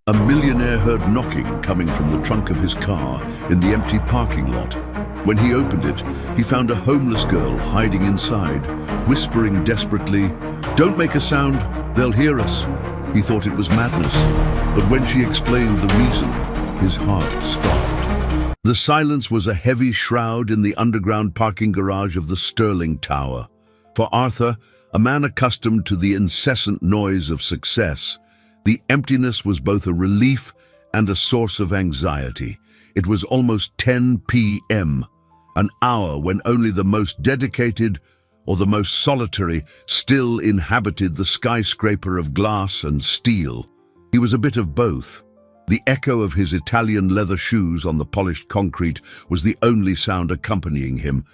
A millionaire heard knocking coming from the trunk of his car in the empty parking lot. When he opened it, he found a homeless girl hiding inside, whispering desperately, "Don't make a sound, they'll hear us." He thought it was madness, but when she explained the reason, his heart stopped. The silence was a heavy shroud in the underground parking garage of the Sterling Tower. For Arthur, a man accustomed to the incessant noise of success, the emptiness was both a relief and a source of anxiety. It was almost 10 p.m., an hour when only the most dedicated or the most solitary still inhabited the skyscraper of glass and steel. He was a bit of both. The echo of his Italian leather shoes on the polished concrete was the only sound accompanying him,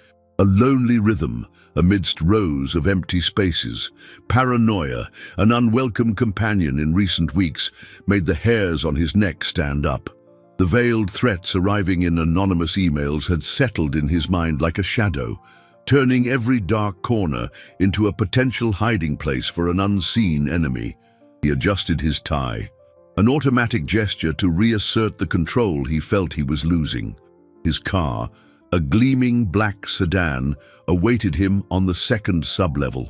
a lonely rhythm amidst rows of empty spaces. Paranoia, an unwelcome companion in recent weeks, made the hairs on his neck stand up. The veiled threats arriving in anonymous emails had settled in his mind like a shadow, turning every dark corner into a potential hiding place for an unseen enemy. He adjusted his tie, an automatic gesture to reassert the control he felt he was losing. His car, a gleaming black sedan, awaited him on the second sublevel,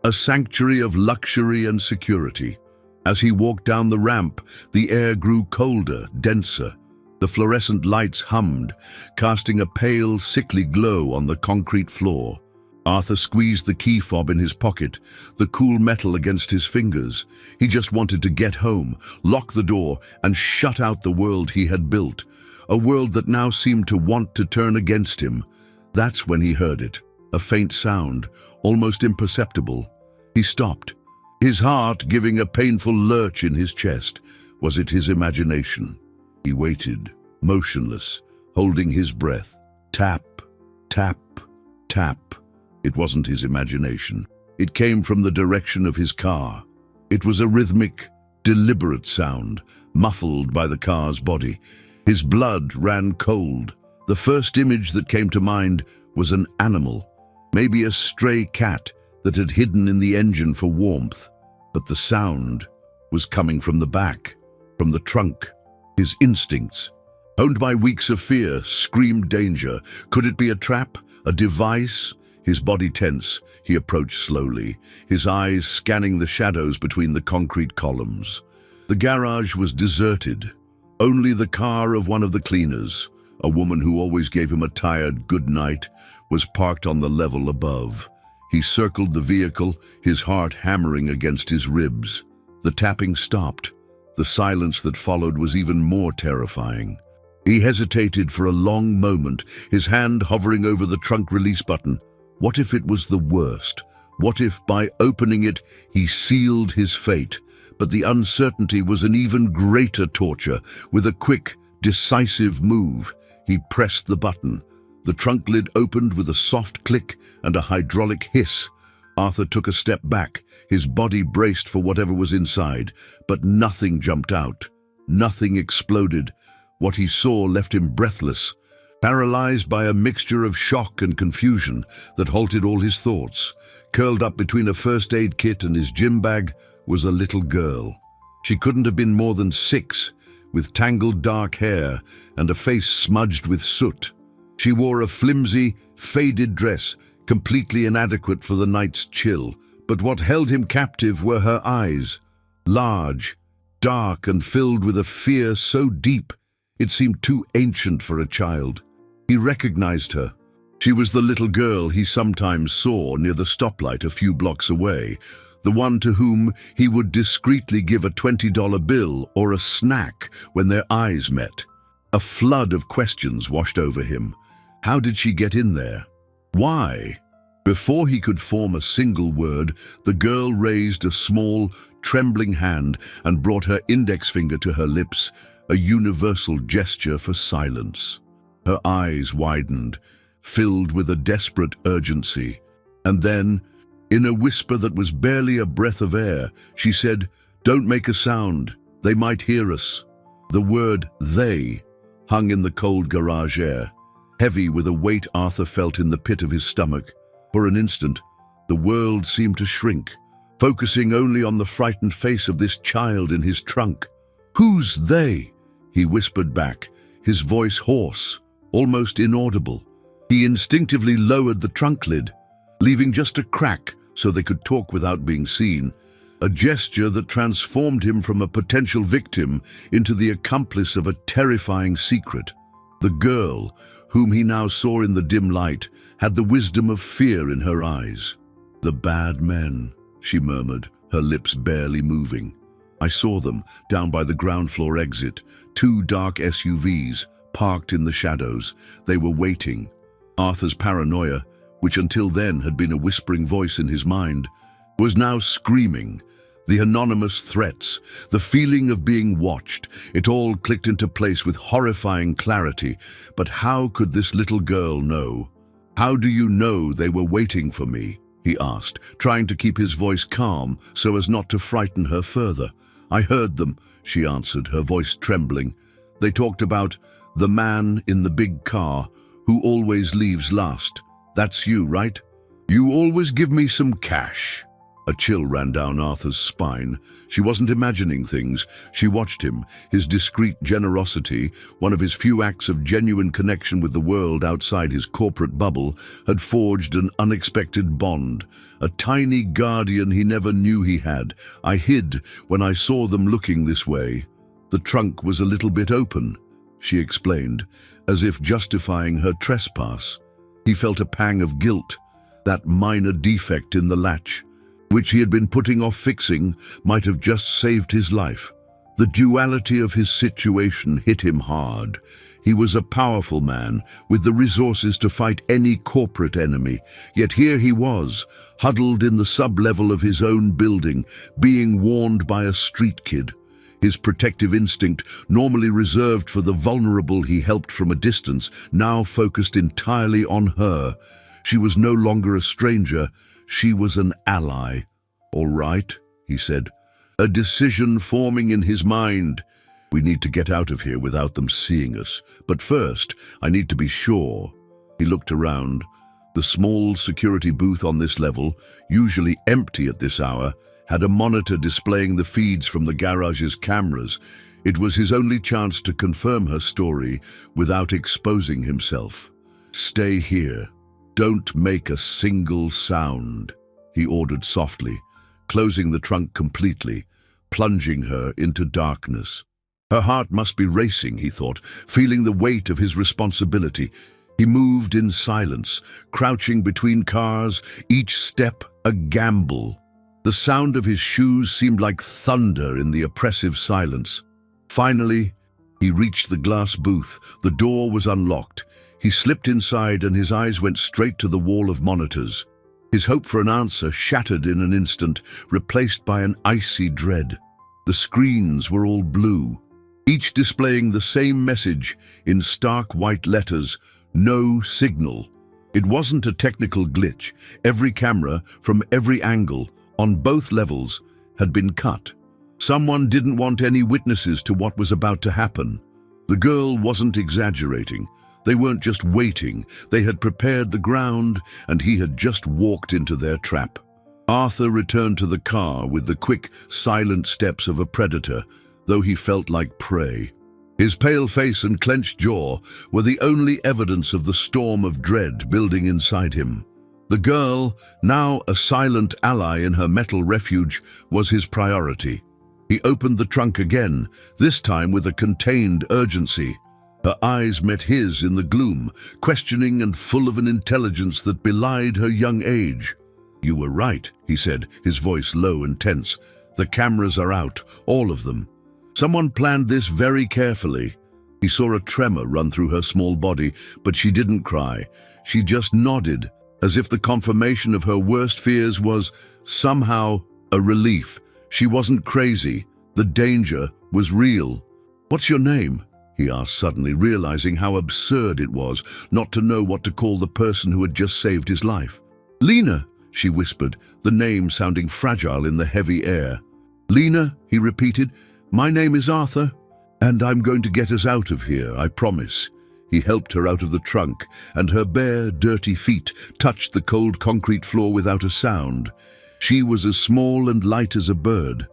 a sanctuary of luxury and security. As he walked down the ramp, the air grew colder, denser. The fluorescent lights hummed, casting a pale, sickly glow on the concrete floor. Arthur squeezed the key fob in his pocket, the cool metal against his fingers. He just wanted to get home, lock the door, and shut out the world he had built, a world that now seemed to want to turn against him. That's when he heard it, a faint sound, almost imperceptible. He stopped, his heart giving a painful lurch in his chest. Was it his imagination? He waited, motionless, holding his breath. Tap, tap, tap. It wasn't his imagination. It came from the direction of his car. It was a rhythmic, deliberate sound, muffled by the car's body. His blood ran cold. The first image that came to mind was an animal, maybe a stray cat that had hidden in the engine for warmth. But the sound was coming from the back, from the trunk. His instincts, honed by weeks of fear, screamed danger. Could it be a trap, a device? His body tense, he approached slowly, his eyes scanning the shadows between the concrete columns. The garage was deserted. Only the car of one of the cleaners, a woman who always gave him a tired good night, was parked on the level above. He circled the vehicle, his heart hammering against his ribs. The tapping stopped. The silence that followed was even more terrifying. He hesitated for a long moment, his hand hovering over the trunk release button. What if it was the worst? What if, by opening it, he sealed his fate? But the uncertainty was an even greater torture. With a quick, decisive move, he pressed the button. The trunk lid opened with a soft click and a hydraulic hiss. Arthur took a step back, his body braced for whatever was inside, but nothing jumped out. Nothing exploded. What he saw left him breathless, paralyzed by a mixture of shock and confusion that halted all his thoughts. Curled up between a first aid kit and his gym bag was a little girl. She couldn't have been more than 6, with tangled dark hair and a face smudged with soot. She wore a flimsy, faded dress, completely inadequate for the night's chill. But what held him captive were her eyes, large, dark, and filled with a fear so deep it seemed too ancient for a child. He recognized her. She was the little girl he sometimes saw near the stoplight a few blocks away, the one to whom he would discreetly give a $20 bill or a snack when their eyes met. A flood of questions washed over him. How did she get in there? Why? Before he could form a single word, the girl raised a small, trembling hand and brought her index finger to her lips, a universal gesture for silence. Her eyes widened, filled with a desperate urgency. And then, in a whisper that was barely a breath of air, she said, "Don't make a sound. They might hear us." The word "they" hung in the cold garage air, heavy with a weight Arthur felt in the pit of his stomach. For an instant, the world seemed to shrink, focusing only on the frightened face of this child in his trunk. "Who's they?" he whispered back, his voice hoarse, almost inaudible. He instinctively lowered the trunk lid, leaving just a crack so they could talk without being seen, a gesture that transformed him from a potential victim into the accomplice of a terrifying secret. The girl, whom he now saw in the dim light, had the wisdom of fear in her eyes. "The bad men," she murmured, her lips barely moving. "I saw them down by the ground floor exit, two dark SUVs parked in the shadows. They were waiting." Arthur's paranoia, which until then had been a whispering voice in his mind, was now screaming. The anonymous threats, the feeling of being watched, it all clicked into place with horrifying clarity. But how could this little girl know? "How do you know they were waiting for me?" he asked, trying to keep his voice calm so as not to frighten her further. "I heard them," she answered, her voice trembling. "They talked about the man in the big car who always leaves last. That's you, right? You always give me some cash." A chill ran down Arthur's spine. She wasn't imagining things. She watched him, his discreet generosity, one of his few acts of genuine connection with the world outside his corporate bubble, had forged an unexpected bond, a tiny guardian he never knew he had. "I hid when I saw them looking this way. The trunk was a little bit open," she explained, as if justifying her trespass. He felt a pang of guilt. That minor defect in the latch, which he had been putting off fixing, might have just saved his life. The duality of his situation hit him hard. He was a powerful man, with the resources to fight any corporate enemy, yet here he was, huddled in the sub-level of his own building, being warned by a street kid. His protective instinct, normally reserved for the vulnerable he helped from a distance, now focused entirely on her. She was no longer a stranger. She was an ally. "All right," he said, a decision forming in his mind. "We need to get out of here without them seeing us. But first, I need to be sure." He looked around. The small security booth on this level, usually empty at this hour, had a monitor displaying the feeds from the garage's cameras. It was his only chance to confirm her story without exposing himself. "Stay here. Don't make a single sound," he ordered softly, closing the trunk completely, plunging her into darkness. Her heart must be racing, he thought, feeling the weight of his responsibility. He moved in silence, crouching between cars, each step a gamble. The sound of his shoes seemed like thunder in the oppressive silence. Finally, he reached the glass booth. The door was unlocked. He slipped inside and his eyes went straight to the wall of monitors. His hope for an answer shattered in an instant, replaced by an icy dread. The screens were all blue, each displaying the same message in stark white letters: "No signal." It wasn't a technical glitch. Every camera, from every angle, on both levels, had been cut. Someone didn't want any witnesses to what was about to happen. The girl wasn't exaggerating. They weren't just waiting. They had prepared the ground, and he had just walked into their trap. Arthur returned to the car with the quick, silent steps of a predator, though he felt like prey. His pale face and clenched jaw were the only evidence of the storm of dread building inside him. The girl, now a silent ally in her metal refuge, was his priority. He opened the trunk again, this time with a contained urgency. Her eyes met his in the gloom, questioning and full of an intelligence that belied her young age. "You were right," he said, his voice low and tense. "The cameras are out, all of them. Someone planned this very carefully." He saw a tremor run through her small body, but she didn't cry. She just nodded, as if the confirmation of her worst fears was, somehow, a relief. She wasn't crazy. The danger was real. "What's your name?" he asked suddenly, realizing how absurd it was not to know what to call the person who had just saved his life. "Lena," she whispered, the name sounding fragile in the heavy air. "Lena," he repeated, "my name is Arthur, and I'm going to get us out of here, I promise." He helped her out of the trunk, and her bare, dirty feet touched the cold concrete floor without a sound. She was as small and light as a bird,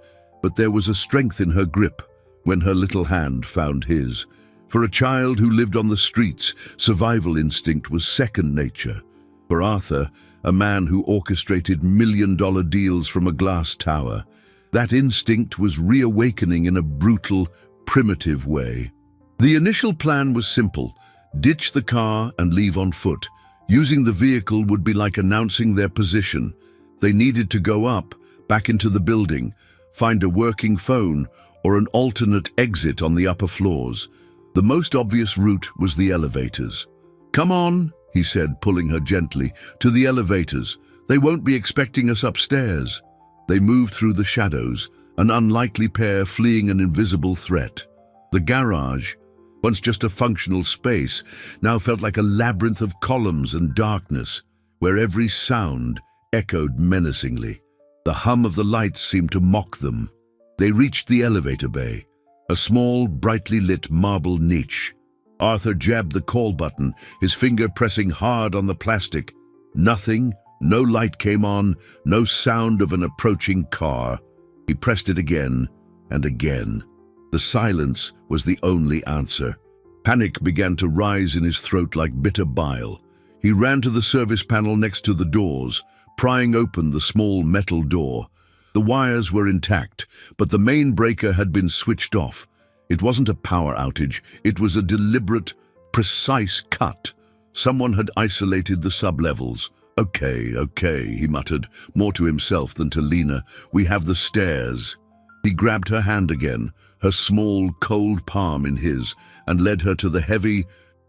but there was a strength in her grip, when her little hand found his. For a child who lived on the streets, survival instinct was second nature. For Arthur, a man who orchestrated million-dollar deals from a glass tower, that instinct was reawakening in a brutal, primitive way. The initial plan was simple: ditch the car and leave on foot. Using the vehicle would be like announcing their position. They needed to go up, back into the building, find a working phone or an alternate exit on the upper floors. The most obvious route was the elevators. "Come on," he said, pulling her gently, "to the elevators. They won't be expecting us upstairs." They moved through the shadows, an unlikely pair fleeing an invisible threat. The garage, once just a functional space, now felt like a labyrinth of columns and darkness, where every sound echoed menacingly. The hum of the lights seemed to mock them. They reached the elevator bay, a small, brightly lit marble niche. Arthur jabbed the call button, his finger pressing hard on the plastic. Nothing, no light came on, no sound of an approaching car. He pressed it again and again. The silence was the only answer. Panic began to rise in his throat like bitter bile. He ran to the service panel next to the doors, prying open the small metal door. The wires were intact, but the main breaker had been switched off. It wasn't a power outage, it was a deliberate, precise cut. Someone had isolated the sublevels. Okay, he muttered, more to himself than to Lena. "We have the stairs." He grabbed her hand again, her small, cold palm in his, and led her to the heavy,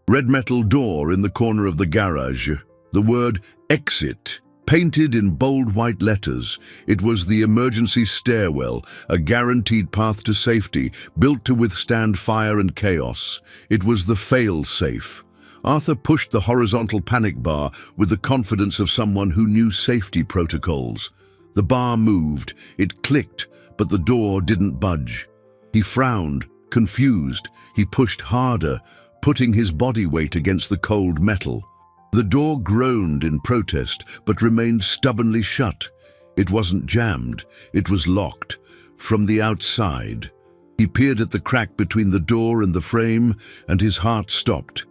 red metal door in the corner of the garage. The word "exit" painted in bold white letters. It was the emergency stairwell, a guaranteed path to safety, built to withstand fire and chaos. It was the fail-safe. Arthur pushed the horizontal panic bar with the confidence of someone who knew safety protocols. The bar moved, it clicked, but the door didn't budge. He frowned, confused. He pushed harder, putting his body weight against the cold metal. The door groaned in protest, but remained stubbornly shut. It wasn't jammed, it was locked. From the outside, he peered at the crack between the door and the frame, and his heart stopped.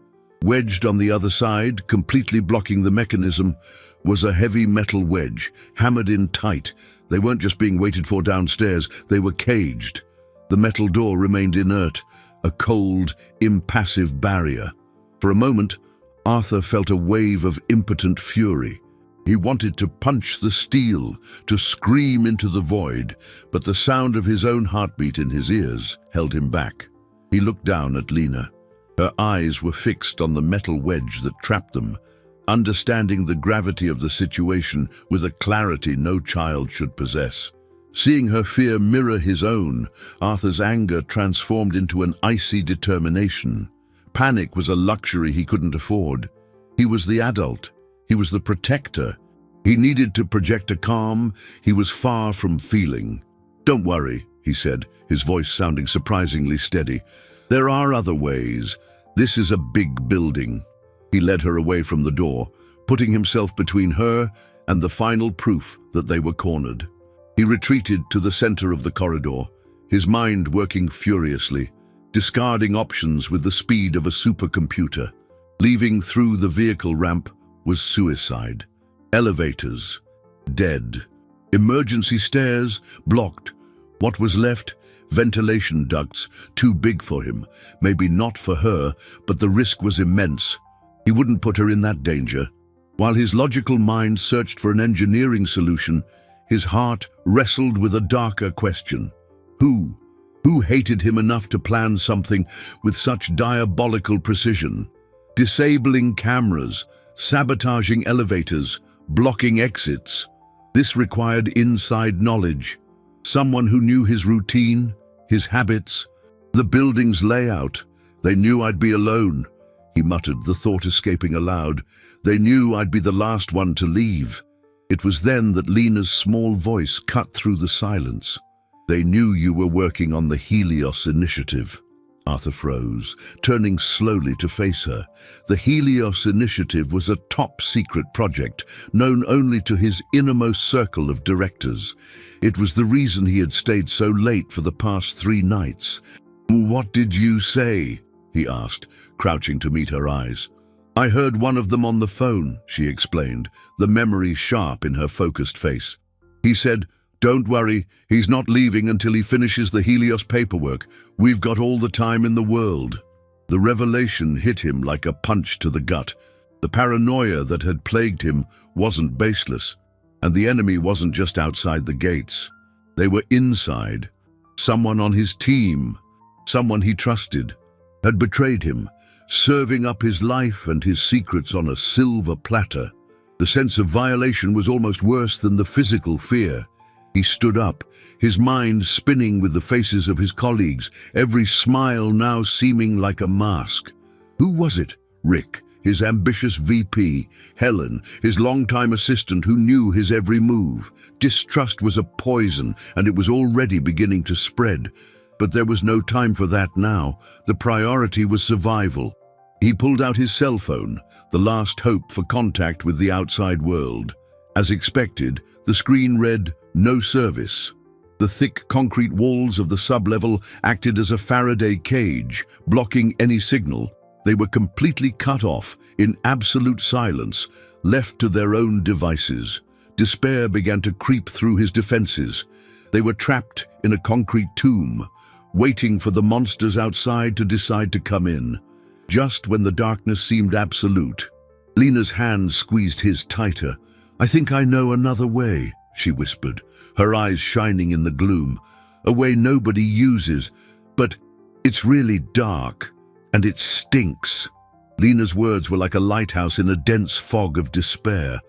Wedged on the other side, completely blocking the mechanism, was a heavy metal wedge, hammered in tight. They weren't just being waited for downstairs, they were caged. The metal door remained inert, a cold, impassive barrier. For a moment, Arthur felt a wave of impotent fury. He wanted to punch the steel, to scream into the void, but the sound of his own heartbeat in his ears held him back. He looked down at Lena. Her eyes were fixed on the metal wedge that trapped them, understanding the gravity of the situation with a clarity no child should possess. Seeing her fear mirror his own, Arthur's anger transformed into an icy determination. Panic was a luxury he couldn't afford. He was the adult. He was the protector. He needed to project a calm he was far from feeling. "Don't worry," he said, his voice sounding surprisingly steady. "There are other ways. This is a big building." He led her away from the door, putting himself between her and the final proof that they were cornered. He retreated to the center of the corridor, his mind working furiously, discarding options with the speed of a supercomputer. Leaving through the vehicle ramp was suicide. Elevators, dead. Emergency stairs, blocked. What was left? Ventilation ducts, too big for him. Maybe not for her, but the risk was immense. He wouldn't put her in that danger. While his logical mind searched for an engineering solution, his heart wrestled with a darker question. Who? Who hated him enough to plan something with such diabolical precision? Disabling cameras, sabotaging elevators, blocking exits. This required inside knowledge. Someone who knew his routine, his habits, the building's layout. "They knew I'd be alone," he muttered, the thought escaping aloud. "They knew I'd be the last one to leave." It was then that Lena's small voice cut through the silence. "They knew you were working on the Helios initiative." Arthur froze, turning slowly to face her. The Helios initiative was a top-secret project, known only to his innermost circle of directors. It was the reason he had stayed so late for the past 3 nights. "What did you say?" he asked, crouching to meet her eyes. "I heard one of them on the phone," she explained, the memory sharp in her focused face. "He said, 'Don't worry, he's not leaving until he finishes the Helios paperwork. We've got all the time in the world.'" The revelation hit him like a punch to the gut. The paranoia that had plagued him wasn't baseless, and the enemy wasn't just outside the gates. They were inside. Someone on his team, someone he trusted, had betrayed him, serving up his life and his secrets on a silver platter. The sense of violation was almost worse than the physical fear. He stood up, his mind spinning with the faces of his colleagues, every smile now seeming like a mask. Who was it? Rick, his ambitious VP, Helen, his longtime assistant who knew his every move. Distrust was a poison, and it was already beginning to spread. But there was no time for that now. The priority was survival. He pulled out his cell phone, the last hope for contact with the outside world. As expected, the screen read, "No service." The thick concrete walls of the sublevel acted as a Faraday cage, blocking any signal. They were completely cut off, in absolute silence, left to their own devices. Despair began to creep through his defenses. They were trapped in a concrete tomb, waiting for the monsters outside to decide to come in. Just when the darkness seemed absolute, Lena's hand squeezed his tighter. "I think I know another way," she whispered, her eyes shining in the gloom. "A way nobody uses, but it's really dark, and it stinks." Lena's words were like a lighthouse in a dense fog of despair.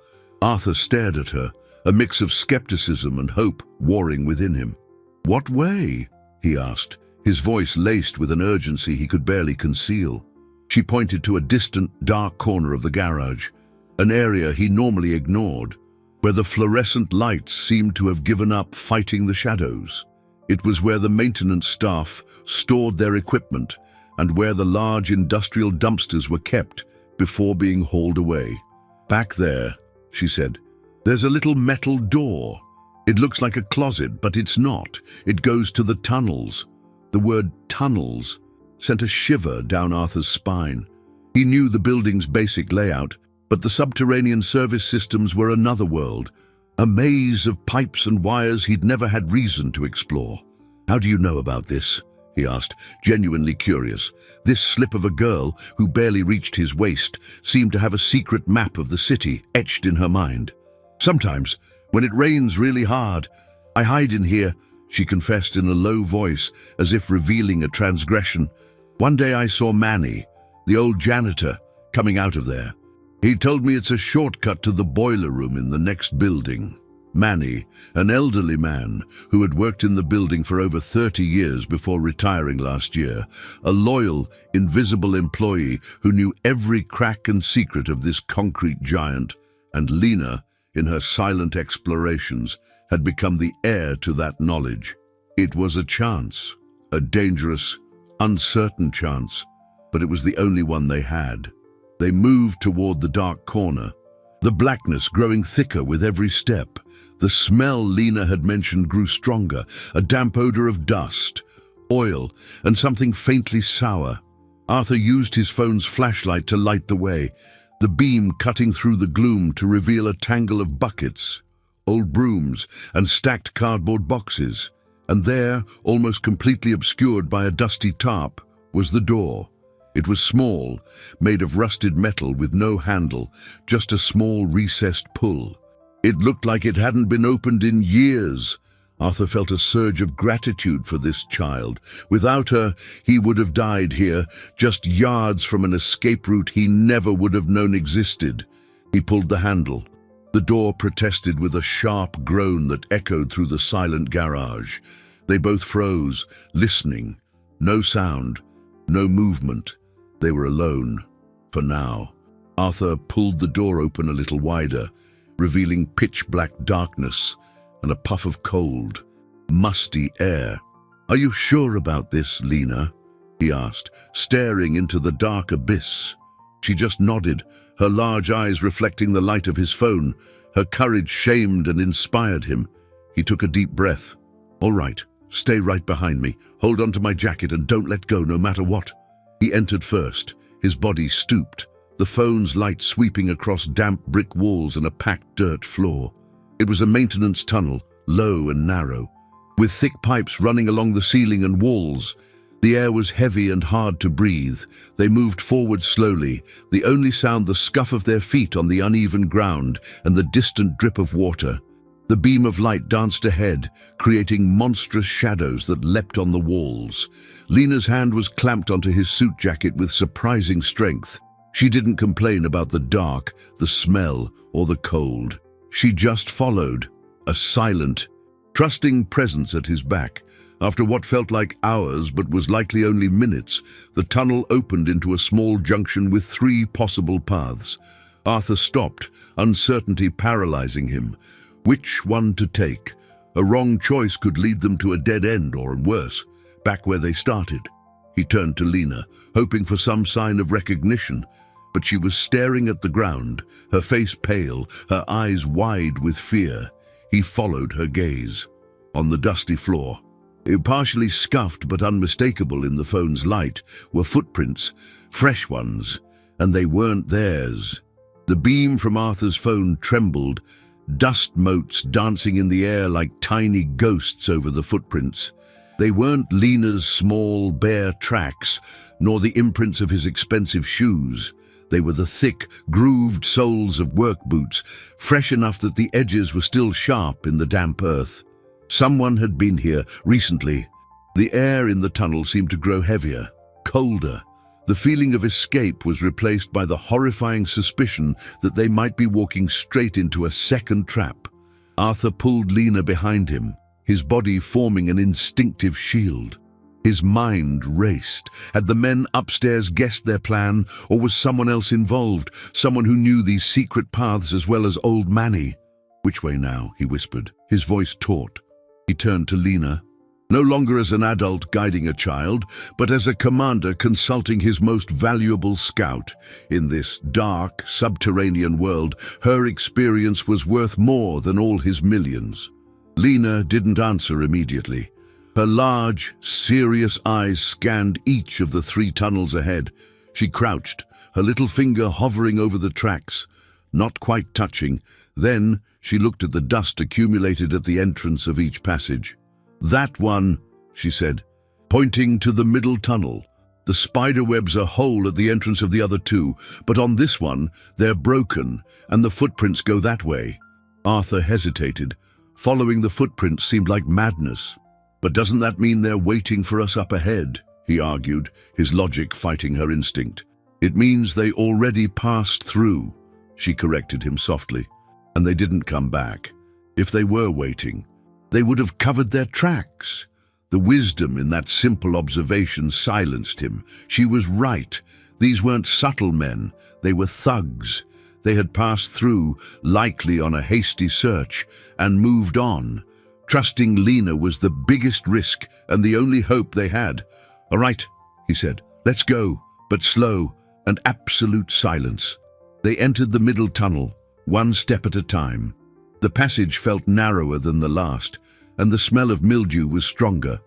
Arthur stared at her, a mix of skepticism and hope warring within him. "What way?" he asked, his voice laced with an urgency he could barely conceal. She pointed to a distant, dark corner of the garage, an area he normally ignored, where the fluorescent lights seemed to have given up fighting the shadows. It was where the maintenance staff stored their equipment and where the large industrial dumpsters were kept before being hauled away. "Back there," she said, "there's a little metal door. It looks like a closet, but it's not. It goes to the tunnels." The word tunnels sent a shiver down Arthur's spine. He knew the building's basic layout, but the subterranean service systems were another world, a maze of pipes and wires he'd never had reason to explore. "How do you know about this?" he asked, genuinely curious. This slip of a girl who barely reached his waist seemed to have a secret map of the city etched in her mind. "Sometimes, when it rains really hard, I hide in here," she confessed in a low voice, as if revealing a transgression. "One day I saw Manny, the old janitor, coming out of there. He told me it's a shortcut to the boiler room in the next building." Manny, an elderly man who had worked in the building for over 30 years before retiring last year, a loyal, invisible employee who knew every crack and secret of this concrete giant, and Lena, in her silent explorations, had become the heir to that knowledge. It was a chance, a dangerous, uncertain chance, but it was the only one they had. They moved toward the dark corner, the blackness growing thicker with every step. The smell Lena had mentioned grew stronger, a damp odor of dust, oil, and something faintly sour. Arthur used his phone's flashlight to light the way, the beam cutting through the gloom to reveal a tangle of buckets, old brooms, and stacked cardboard boxes. And there, almost completely obscured by a dusty tarp, was the door. It was small, made of rusted metal with no handle, just a small recessed pull. It looked like it hadn't been opened in years. Arthur felt a surge of gratitude for this child. Without her, he would have died here, just yards from an escape route he never would have known existed. He pulled the handle. The door protested with a sharp groan that echoed through the silent garage. They both froze, listening. No sound, no movement. They were alone, for now. Arthur pulled the door open a little wider, revealing pitch-black darkness and a puff of cold, musty air. "Are you sure about this, Lena?" he asked, staring into the dark abyss. She just nodded, her large eyes reflecting the light of his phone. Her courage shamed and inspired him. He took a deep breath. "All right," Stay right behind me. Hold onto my jacket and don't let go no matter what." He entered first, his body stooped, the phone's light sweeping across damp brick walls and a packed dirt floor. It was a maintenance tunnel, low and narrow, with thick pipes running along the ceiling and walls. The air was heavy and hard to breathe. They moved forward slowly, the only sound the scuff of their feet on the uneven ground and the distant drip of water. The beam of light danced ahead, creating monstrous shadows that leapt on the walls. Lena's hand was clamped onto his suit jacket with surprising strength. She didn't complain about the dark, the smell, or the cold. She just followed, a silent, trusting presence at his back. After what felt like hours but was likely only minutes, the tunnel opened into a small junction with 3 possible paths. Arthur stopped, uncertainty paralyzing him. Which one to take? A wrong choice could lead them to a dead end or worse, back where they started. He turned to Lena, hoping for some sign of recognition, but she was staring at the ground, her face pale, her eyes wide with fear. He followed her gaze. On the dusty floor, partially scuffed but unmistakable in the phone's light, were footprints, fresh ones, and they weren't theirs. The beam from Arthur's phone trembled, dust motes dancing in the air like tiny ghosts over the footprints. They weren't Lena's small, bare tracks, nor the imprints of his expensive shoes. They were the thick, grooved soles of work boots, fresh enough that the edges were still sharp in the damp earth. Someone had been here recently. The air in the tunnel seemed to grow heavier, colder. The feeling of escape was replaced by the horrifying suspicion that they might be walking straight into a second trap. Arthur pulled Lena behind him, his body forming an instinctive shield. His mind raced. Had the men upstairs guessed their plan, or was someone else involved, someone who knew these secret paths as well as old Manny? "Which way now?" he whispered, his voice taut. He turned to Lena, no longer as an adult guiding a child, but as a commander consulting his most valuable scout. In this dark, subterranean world, her experience was worth more than all his millions. Lena didn't answer immediately. Her large, serious eyes scanned each of the 3 tunnels ahead. She crouched, her little finger hovering over the tracks, not quite touching. Then she looked at the dust accumulated at the entrance of each passage. "That one," she said, pointing to the middle tunnel. "The spider webs are whole at the entrance of the other 2, but on this one, they're broken, and the footprints go that way." Arthur hesitated. Following the footprints seemed like madness. "But doesn't that mean they're waiting for us up ahead?" he argued, his logic fighting her instinct. "It means they already passed through," she corrected him softly. "And they didn't come back. If they were waiting, they would have covered their tracks." The wisdom in that simple observation silenced him. She was right. These weren't subtle men. They were thugs. They had passed through, likely on a hasty search, and moved on. Trusting Lena was the biggest risk and the only hope they had. "All right," he said, "let's go," but slow and absolute silence. They entered the middle tunnel, one step at a time. The passage felt narrower than the last, and the smell of mildew was stronger.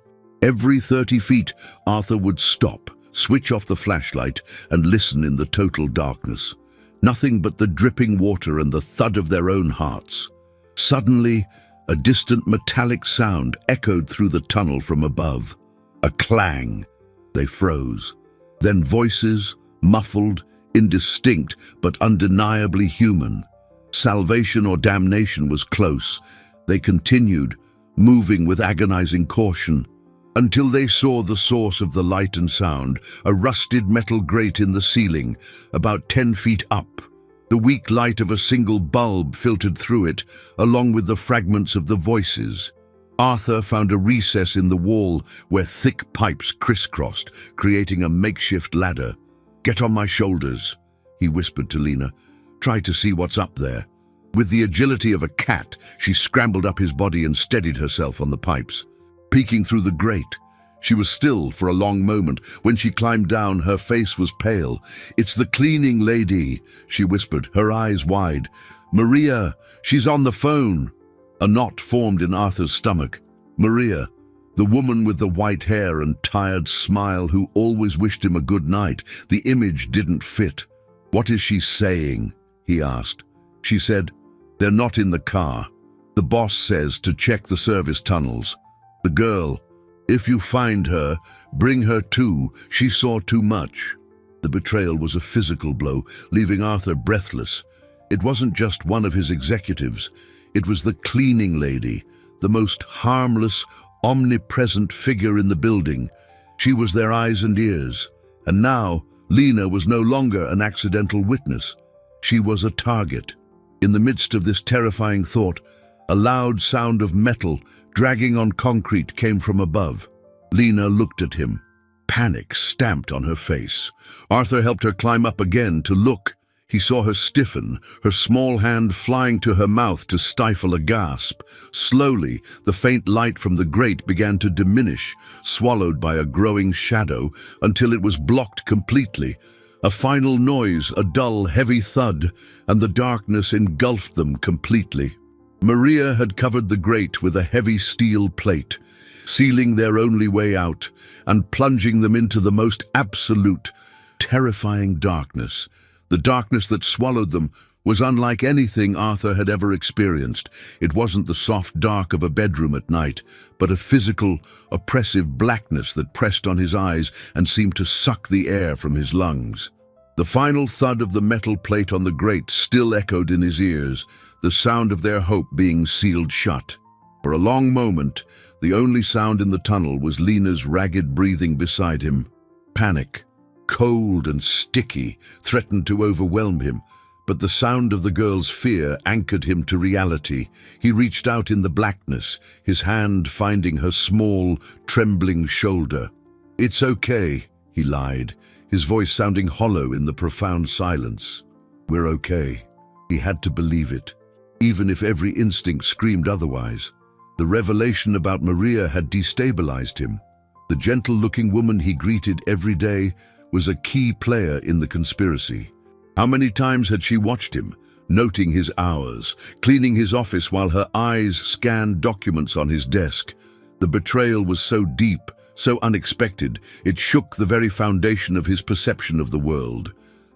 Every 30 feet, Arthur would stop, switch off the flashlight, and listen in the total darkness. Nothing but the dripping water and the thud of their own hearts. Suddenly, a distant metallic sound echoed through the tunnel from above. A clang. They froze. Then voices, muffled, indistinct, but undeniably human. Salvation or damnation was close. They continued, moving with agonizing caution, until they saw the source of the light and sound, a rusted metal grate in the ceiling, about 10 feet up. The weak light of a single bulb filtered through it, along with the fragments of the voices. Arthur found a recess in the wall where thick pipes crisscrossed, creating a makeshift ladder. "Get on my shoulders," he whispered to Lena. "Try to see what's up there." With the agility of a cat, she scrambled up his body and steadied herself on the pipes. Peeking through the grate, she was still for a long moment. When she climbed down, her face was pale. "It's the cleaning lady," she whispered, her eyes wide. "Maria, she's on the phone." A knot formed in Arthur's stomach. "Maria, The woman with the white hair and tired smile who always wished him a good night. The image didn't fit. "What is she saying?" he asked. She said, "They're not in the car. The boss says to check the service tunnels." The girl, "If you find her, bring her too. She saw too much." The betrayal was a physical blow, leaving Arthur breathless. It wasn't just one of his executives. It was the cleaning lady, the most harmless, omnipresent figure in the building. She was their eyes and ears. And now, Lena was no longer an accidental witness. She was a target. In the midst of this terrifying thought, a loud sound of metal dragging on concrete came from above. Lena looked at him. Panic stamped on her face. Arthur helped her climb up again to look. He saw her stiffen, her small hand flying to her mouth to stifle a gasp. Slowly, the faint light from the grate began to diminish, swallowed by a growing shadow, until it was blocked completely. A final noise, a dull, heavy thud, and the darkness engulfed them completely. Maria had covered the grate with a heavy steel plate, sealing their only way out and plunging them into the most absolute, terrifying darkness. The darkness that swallowed them was unlike anything Arthur had ever experienced. It wasn't the soft dark of a bedroom at night, but a physical, oppressive blackness that pressed on his eyes and seemed to suck the air from his lungs. The final thud of the metal plate on the grate still echoed in his ears, the sound of their hope being sealed shut. For a long moment, the only sound in the tunnel was Lena's ragged breathing beside him. Panic, cold and sticky, threatened to overwhelm him, but the sound of the girl's fear anchored him to reality. He reached out in the blackness, his hand finding her small, trembling shoulder. "It's okay," he lied, his voice sounding hollow in the profound silence. "We're okay." He had to believe it, even if every instinct screamed otherwise. The revelation about Maria had destabilized him. The gentle-looking woman he greeted every day was a key player in the conspiracy. How many times had she watched him, noting his hours, cleaning his office while her eyes scanned documents on his desk? The betrayal was so deep, so unexpected, it shook the very foundation of his perception of the world.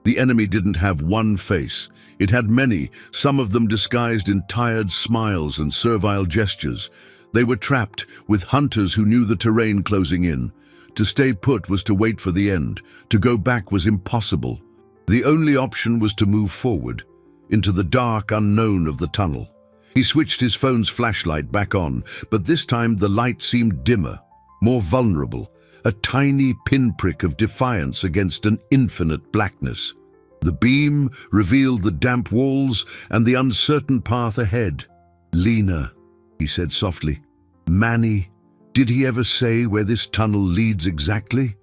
The enemy didn't have one face. It had many, some of them disguised in tired smiles and servile gestures. They were trapped, with hunters who knew the terrain closing in. To stay put was to wait for the end. To go back was impossible. The only option was to move forward, into the dark unknown of the tunnel. He switched his phone's flashlight back on, but this time the light seemed dimmer, more vulnerable, a tiny pinprick of defiance against an infinite blackness. The beam revealed the damp walls and the uncertain path ahead. "Lena," he said softly. "Manny, did he ever say where this tunnel leads exactly?"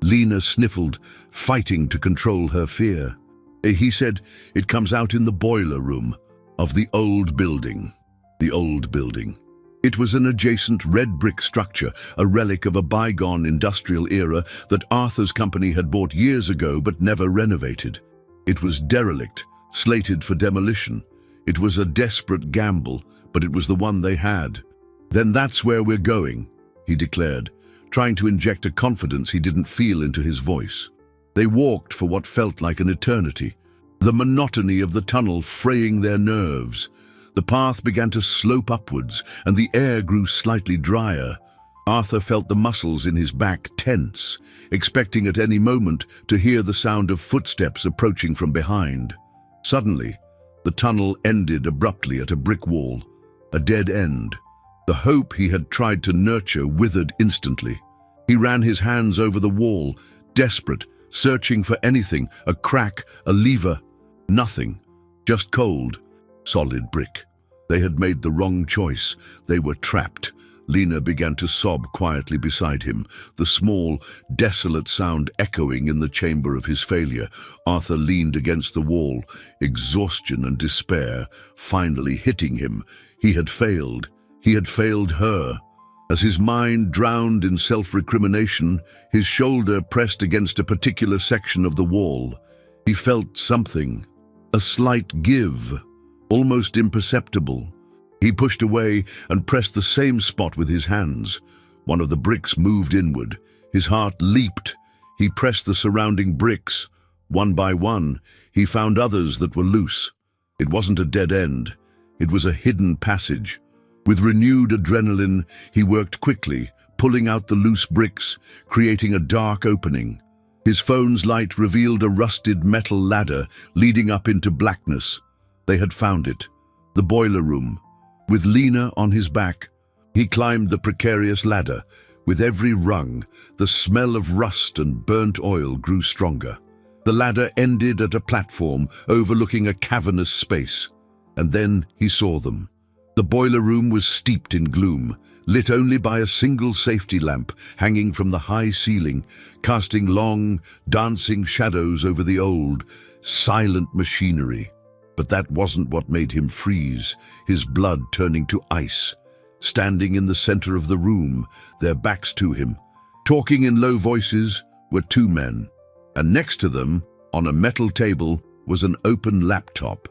Lena sniffled, fighting to control her fear. He said, "It comes out in the boiler room of the old building." The old building. It was an adjacent red brick structure, a relic of a bygone industrial era that Arthur's company had bought years ago but never renovated. It was derelict, slated for demolition. It was a desperate gamble, but it was the one they had. "Then that's where we're going," he declared, trying to inject a confidence he didn't feel into his voice. They walked for what felt like an eternity, the monotony of the tunnel fraying their nerves. The path began to slope upwards, and the air grew slightly drier. Arthur felt the muscles in his back tense, expecting at any moment to hear the sound of footsteps approaching from behind. Suddenly, the tunnel ended abruptly at a brick wall, a dead end. The hope he had tried to nurture withered instantly. He ran his hands over the wall, desperate, searching for anything, a crack, a lever. Nothing, just cold, solid brick. They had made the wrong choice. They were trapped. Lena began to sob quietly beside him, the small, desolate sound echoing in the chamber of his failure. Arthur leaned against the wall, exhaustion and despair finally hitting him. He had failed. He had failed her. As his mind drowned in self-recrimination, his shoulder pressed against a particular section of the wall. He felt something, a slight give, almost imperceptible. He pushed away and pressed the same spot with his hands. One of the bricks moved inward. His heart leaped. He pressed the surrounding bricks. One by one, he found others that were loose. It wasn't a dead end. It was a hidden passage. With renewed adrenaline, he worked quickly, pulling out the loose bricks, creating a dark opening. His phone's light revealed a rusted metal ladder leading up into blackness. They had found it. The boiler room. With Lena on his back, he climbed the precarious ladder. With every rung, the smell of rust and burnt oil grew stronger. The ladder ended at a platform overlooking a cavernous space. And then he saw them. The boiler room was steeped in gloom, lit only by a single safety lamp hanging from the high ceiling, casting long, dancing shadows over the old, silent machinery. But that wasn't what made him freeze, his blood turning to ice. Standing in the center of the room, their backs to him, talking in low voices, were two men. And next to them, on a metal table, was an open laptop.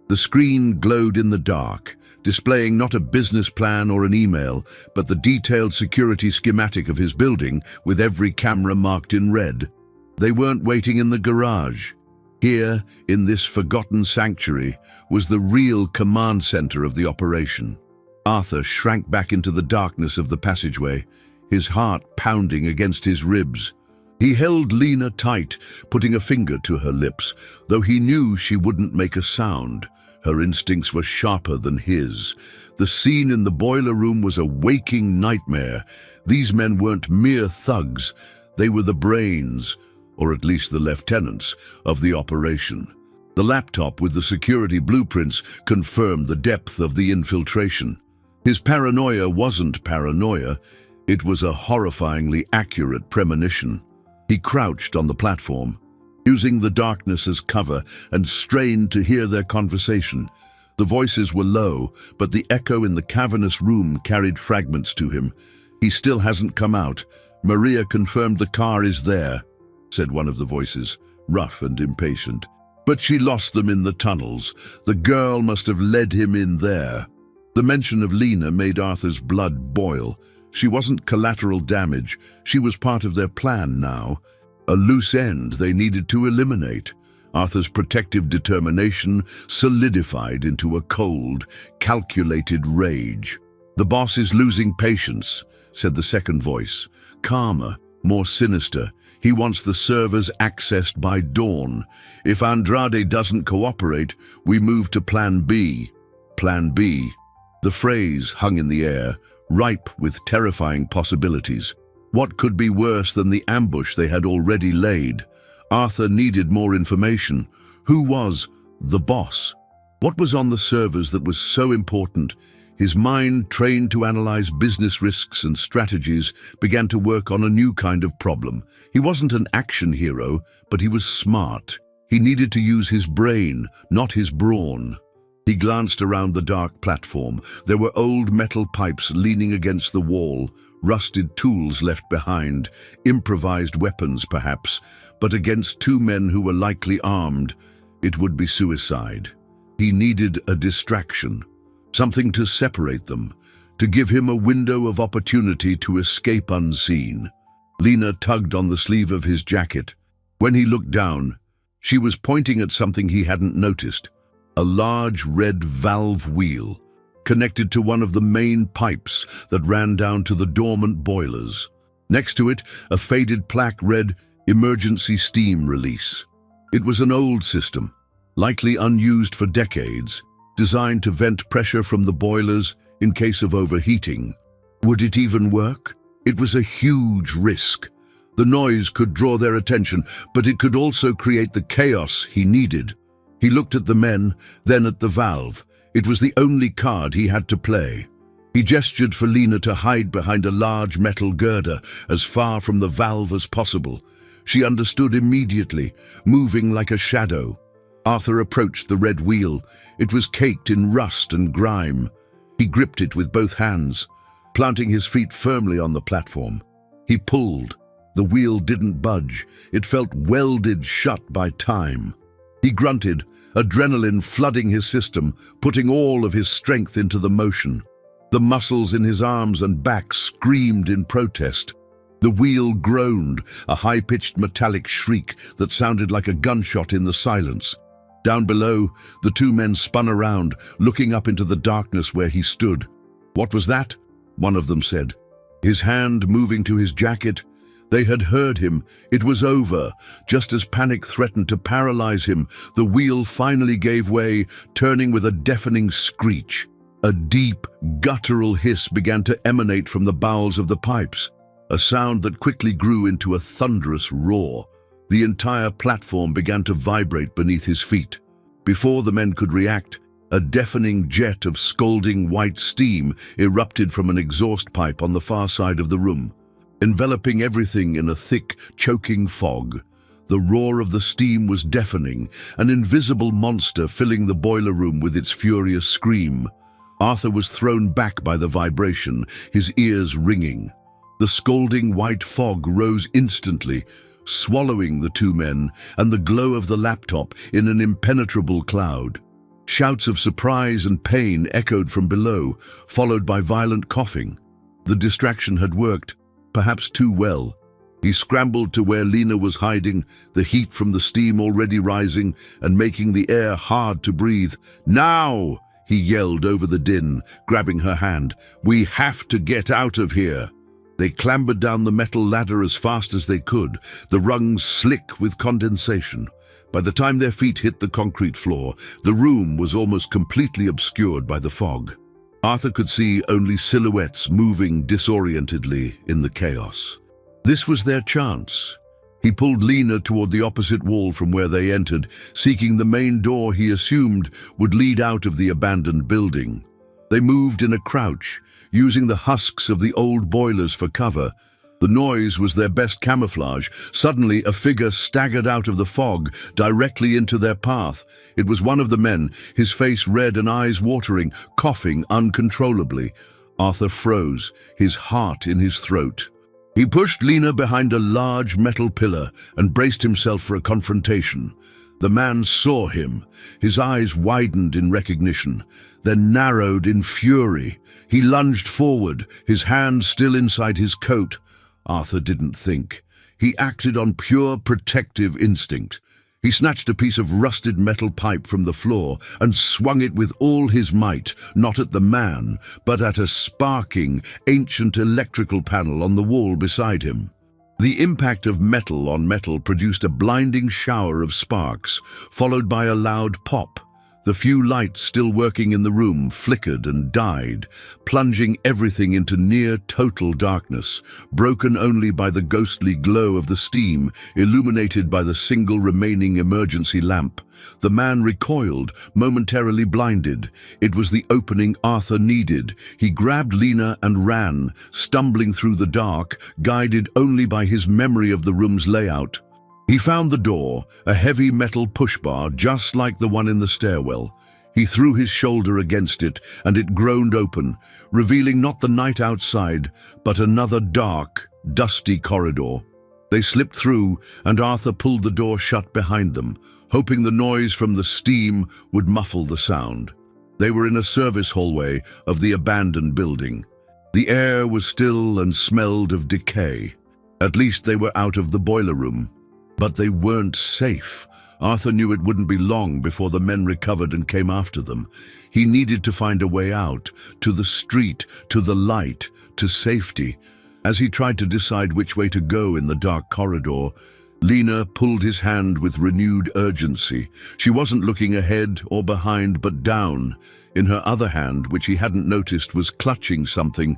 The screen glowed in the dark, displaying not a business plan or an email, but the detailed security schematic of his building, with every camera marked in red. They weren't waiting in the garage. Here, in this forgotten sanctuary, was the real command center of the operation. Arthur shrank back into the darkness of the passageway, his heart pounding against his ribs. He held Lena tight, putting a finger to her lips, though he knew she wouldn't make a sound. Her instincts were sharper than his. The scene in the boiler room was a waking nightmare. These men weren't mere thugs. They were the brains, or at least the lieutenants, of the operation. The laptop with the security blueprints confirmed the depth of the infiltration. His paranoia wasn't paranoia. It was a horrifyingly accurate premonition. He crouched on the platform, using the darkness as cover, and strained to hear their conversation. The voices were low, but the echo in the cavernous room carried fragments to him. "He still hasn't come out. Maria confirmed the car is there," said one of the voices, rough and impatient. "But she lost them in the tunnels. The girl must have led him in there." The mention of Lena made Arthur's blood boil. She wasn't collateral damage. She was part of their plan now. A loose end they needed to eliminate. Arthur's protective determination solidified into a cold, calculated rage. "The boss is losing patience," said the second voice, calmer, more sinister. "He wants the servers accessed by dawn. If Andrade doesn't cooperate, we move to Plan B." Plan B. The phrase hung in the air, ripe with terrifying possibilities. What could be worse than the ambush they had already laid? Arthur needed more information. Who was the boss? What was on the servers that was so important? His mind, trained to analyze business risks and strategies, began to work on a new kind of problem. He wasn't an action hero, but he was smart. He needed to use his brain, not his brawn. He glanced around the dark platform. There were old metal pipes leaning against the wall, rusted tools left behind, improvised weapons perhaps, but against two men who were likely armed, it would be suicide. He needed a distraction, something to separate them, to give him a window of opportunity to escape unseen. Lena tugged on the sleeve of his jacket. When he looked down, she was pointing at something he hadn't noticed. A large red valve wheel, connected to one of the main pipes that ran down to the dormant boilers. Next to it, a faded plaque read, "Emergency Steam Release." It was an old system, likely unused for decades, designed to vent pressure from the boilers in case of overheating. Would it even work? It was a huge risk. The noise could draw their attention, but it could also create the chaos he needed. He looked at the men, then at the valve. It was the only card he had to play. He gestured for Lena to hide behind a large metal girder, as far from the valve as possible. She understood immediately, moving like a shadow. Arthur approached the red wheel. It was caked in rust and grime. He gripped it with both hands, planting his feet firmly on the platform. He pulled. The wheel didn't budge. It felt welded shut by time. He grunted, adrenaline flooding his system, putting all of his strength into the motion. The muscles in his arms and back screamed in protest. The wheel groaned, a high-pitched metallic shriek that sounded like a gunshot in the silence. Down below, the two men spun around, looking up into the darkness where he stood. "What was that?" one of them said, his hand moving to his jacket. They had heard him. It was over. Just as panic threatened to paralyze him, the wheel finally gave way, turning with a deafening screech. A deep, guttural hiss began to emanate from the bowels of the pipes, a sound that quickly grew into a thunderous roar. The entire platform began to vibrate beneath his feet. Before the men could react, a deafening jet of scalding white steam erupted from an exhaust pipe on the far side of the room, enveloping everything in a thick, choking fog. The roar of the steam was deafening, an invisible monster filling the boiler room with its furious scream. Arthur was thrown back by the vibration, his ears ringing. The scalding white fog rose instantly, swallowing the two men and the glow of the laptop in an impenetrable cloud. Shouts of surprise and pain echoed from below, followed by violent coughing. The distraction had worked, perhaps too well. He scrambled to where Lena was hiding, the heat from the steam already rising and making the air hard to breathe. "Now!" he yelled over the din, grabbing her hand. "We have to get out of here." They clambered down the metal ladder as fast as they could, the rungs slick with condensation. By the time their feet hit the concrete floor, the room was almost completely obscured by the fog. Arthur could see only silhouettes moving disorientedly in the chaos. This was their chance. He pulled Lena toward the opposite wall from where they entered, seeking the main door he assumed would lead out of the abandoned building. They moved in a crouch, using the husks of the old boilers for cover. The noise was their best camouflage. Suddenly, a figure staggered out of the fog, directly into their path. It was one of the men, his face red and eyes watering, coughing uncontrollably. Arthur froze, his heart in his throat. He pushed Lena behind a large metal pillar and braced himself for a confrontation. The man saw him. His eyes widened in recognition, then narrowed in fury. He lunged forward, his hand still inside his coat. Arthur didn't think. He acted on pure protective instinct. He snatched a piece of rusted metal pipe from the floor and swung it with all his might, not at the man, but at a sparking, ancient electrical panel on the wall beside him. The impact of metal on metal produced a blinding shower of sparks, followed by a loud pop. The few lights still working in the room flickered and died, plunging everything into near total darkness, broken only by the ghostly glow of the steam, illuminated by the single remaining emergency lamp. The man recoiled, momentarily blinded. It was the opening Arthur needed. He grabbed Lena and ran, stumbling through the dark, guided only by his memory of the room's layout. He found the door, a heavy metal push-bar just like the one in the stairwell. He threw his shoulder against it, and it groaned open, revealing not the night outside, but another dark, dusty corridor. They slipped through, and Arthur pulled the door shut behind them, hoping the noise from the steam would muffle the sound. They were in a service hallway of the abandoned building. The air was still and smelled of decay. At least they were out of the boiler room. But they weren't safe. Arthur knew it wouldn't be long before the men recovered and came after them. He needed to find a way out, to the street, to the light, to safety. As he tried to decide which way to go in the dark corridor, Lena pulled his hand with renewed urgency. She wasn't looking ahead or behind, but down. In her other hand, which he hadn't noticed was clutching something,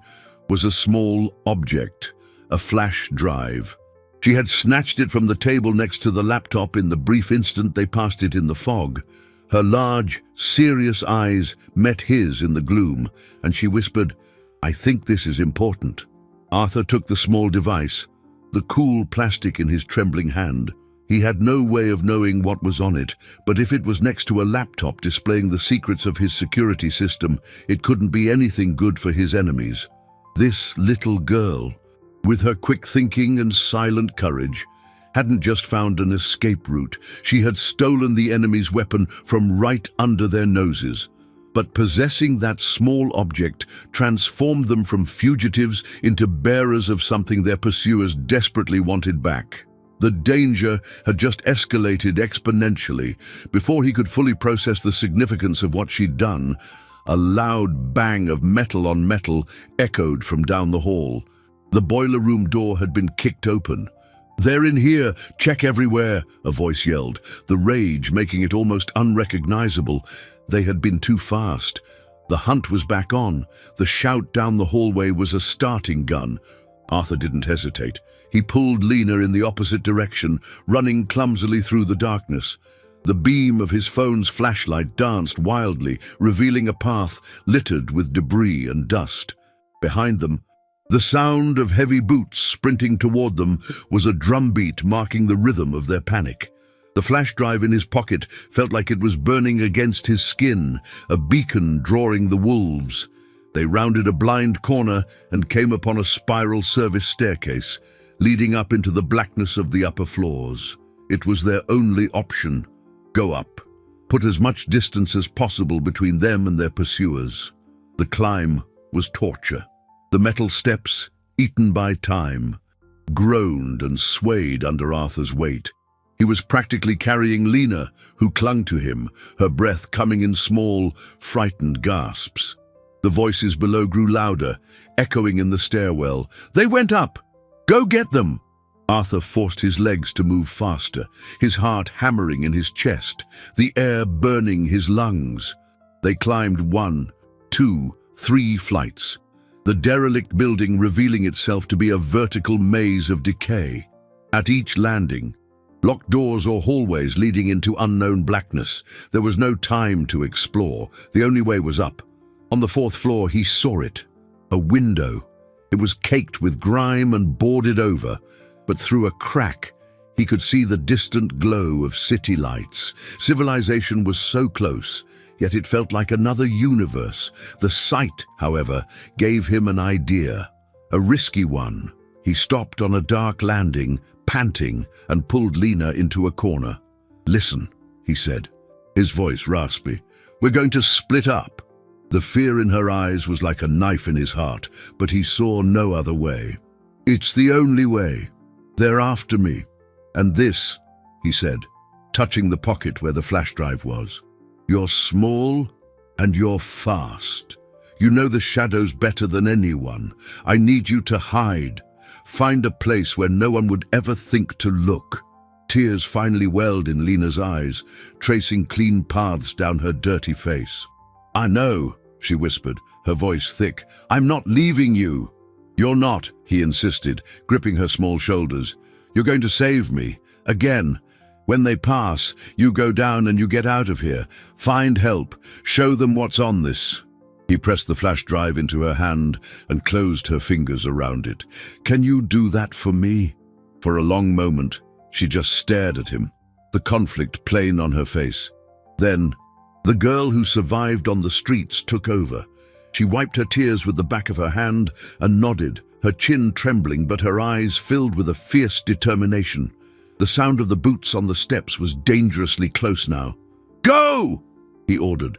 was a small object, a flash drive. She had snatched it from the table next to the laptop in the brief instant they passed it in the fog. Her large, serious eyes met his in the gloom, and she whispered, "I think this is important." Arthur took the small device, the cool plastic in his trembling hand. He had no way of knowing what was on it, but if it was next to a laptop displaying the secrets of his security system, it couldn't be anything good for his enemies. This little girl, with her quick thinking and silent courage, hadn't just found an escape route. She had stolen the enemy's weapon from right under their noses. But possessing that small object transformed them from fugitives into bearers of something their pursuers desperately wanted back. The danger had just escalated exponentially. Before he could fully process the significance of what she'd done, a loud bang of metal on metal echoed from down the hall. The boiler room door had been kicked open. "They're in here! Check everywhere!" a voice yelled, the rage making it almost unrecognizable. They had been too fast. The hunt was back on. The shout down the hallway was a starting gun. Arthur didn't hesitate. He pulled Lena in the opposite direction, running clumsily through the darkness. The beam of his phone's flashlight danced wildly, revealing a path littered with debris and dust. Behind them, the sound of heavy boots sprinting toward them was a drumbeat marking the rhythm of their panic. The flash drive in his pocket felt like it was burning against his skin, a beacon drawing the wolves. They rounded a blind corner and came upon a spiral service staircase, leading up into the blackness of the upper floors. It was their only option. Go up. Put as much distance as possible between them and their pursuers. The climb was torture. The metal steps, eaten by time, groaned and swayed under Arthur's weight. He was practically carrying Lena, who clung to him, her breath coming in small, frightened gasps. The voices below grew louder, echoing in the stairwell. "They went up! Go get them!" Arthur forced his legs to move faster, his heart hammering in his chest, the air burning his lungs. They climbed 1, 2, 3 flights, the derelict building revealing itself to be a vertical maze of decay. At each landing, locked doors or hallways leading into unknown blackness, there was no time to explore. The only way was up. On the 4th floor, he saw it. A window. It was caked with grime and boarded over, but through a crack, he could see the distant glow of city lights. Civilization was so close, yet it felt like another universe. The sight, however, gave him an idea, a risky one. He stopped on a dark landing, panting, and pulled Lena into a corner. "Listen," he said, his voice raspy. "We're going to split up." The fear in her eyes was like a knife in his heart, but he saw no other way. "It's the only way. They're after me. And this," he said, touching the pocket where the flash drive was. "You're small and you're fast. You know the shadows better than anyone. I need you to hide. Find a place where no one would ever think to look." Tears finally welled in Lena's eyes, tracing clean paths down her dirty face. "I know," she whispered, her voice thick. "I'm not leaving you." "You're not," he insisted, gripping her small shoulders. "You're going to save me. Again. When they pass, you go down and you get out of here. Find help. Show them what's on this." He pressed the flash drive into her hand and closed her fingers around it. "Can you do that for me?" For a long moment, she just stared at him, the conflict plain on her face. Then, the girl who survived on the streets took over. She wiped her tears with the back of her hand and nodded, her chin trembling but her eyes filled with a fierce determination. The sound of the boots on the steps was dangerously close now. "Go!" he ordered.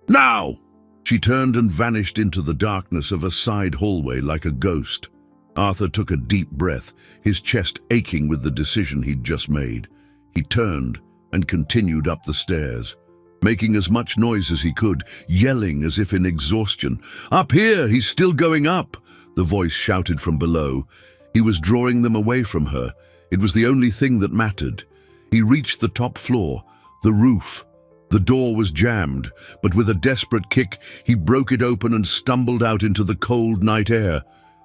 "Now!" She turned and vanished into the darkness of a side hallway like a ghost. Arthur took a deep breath, his chest aching with the decision he'd just made. He turned and continued up the stairs, making as much noise as he could, yelling as if in exhaustion. "Up here! He's still going up!" the voice shouted from below. He was drawing them away from her. It was the only thing that mattered. He reached the top floor, the roof. The door was jammed, but with a desperate kick, he broke it open and stumbled out into the cold night air.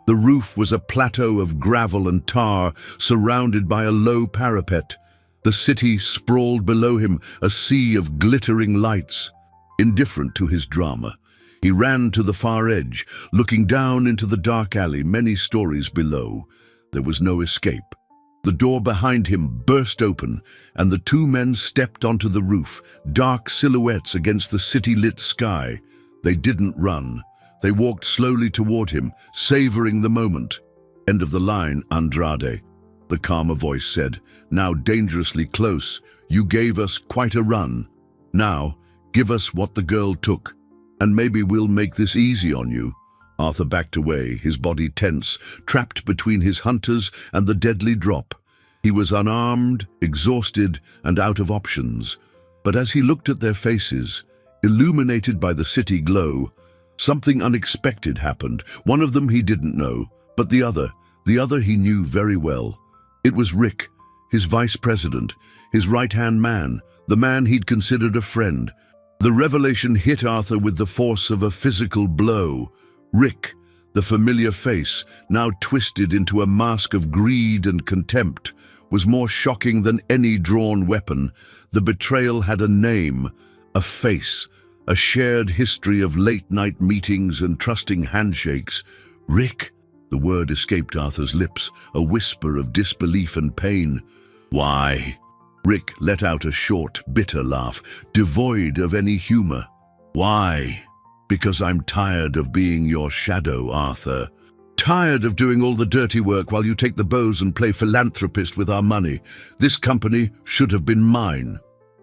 The roof was a plateau of gravel and tar, surrounded by a low parapet. The city sprawled below him, a sea of glittering lights. Indifferent to his drama, he ran to the far edge, looking down into the dark alley many stories below. There was no escape. The door behind him burst open, and the two men stepped onto the roof, dark silhouettes against the city-lit sky. They didn't run. They walked slowly toward him, savoring the moment. "End of the line, Andrade," the calmer voice said, now dangerously close. "You gave us quite a run. Now, give us what the girl took." And maybe we'll make this easy on you." Arthur backed away, his body tense, trapped between his hunters and the deadly drop. He was unarmed, exhausted, and out of options. But as he looked at their faces, illuminated by the city glow, something unexpected happened. One of them he didn't know, but the other he knew very well. It was Rick, his vice president, his right-hand man, the man he'd considered a friend. The revelation hit Arthur with the force of a physical blow. Rick, the familiar face, now twisted into a mask of greed and contempt, was more shocking than any drawn weapon. The betrayal had a name, a face, a shared history of late-night meetings and trusting handshakes. "Rick," the word escaped Arthur's lips, a whisper of disbelief and pain. "Why?" Rick let out a short, bitter laugh, devoid of any humor. "Why? Because I'm tired of being your shadow, Arthur. Tired of doing all the dirty work while you take the bows and play philanthropist with our money. This company should have been mine."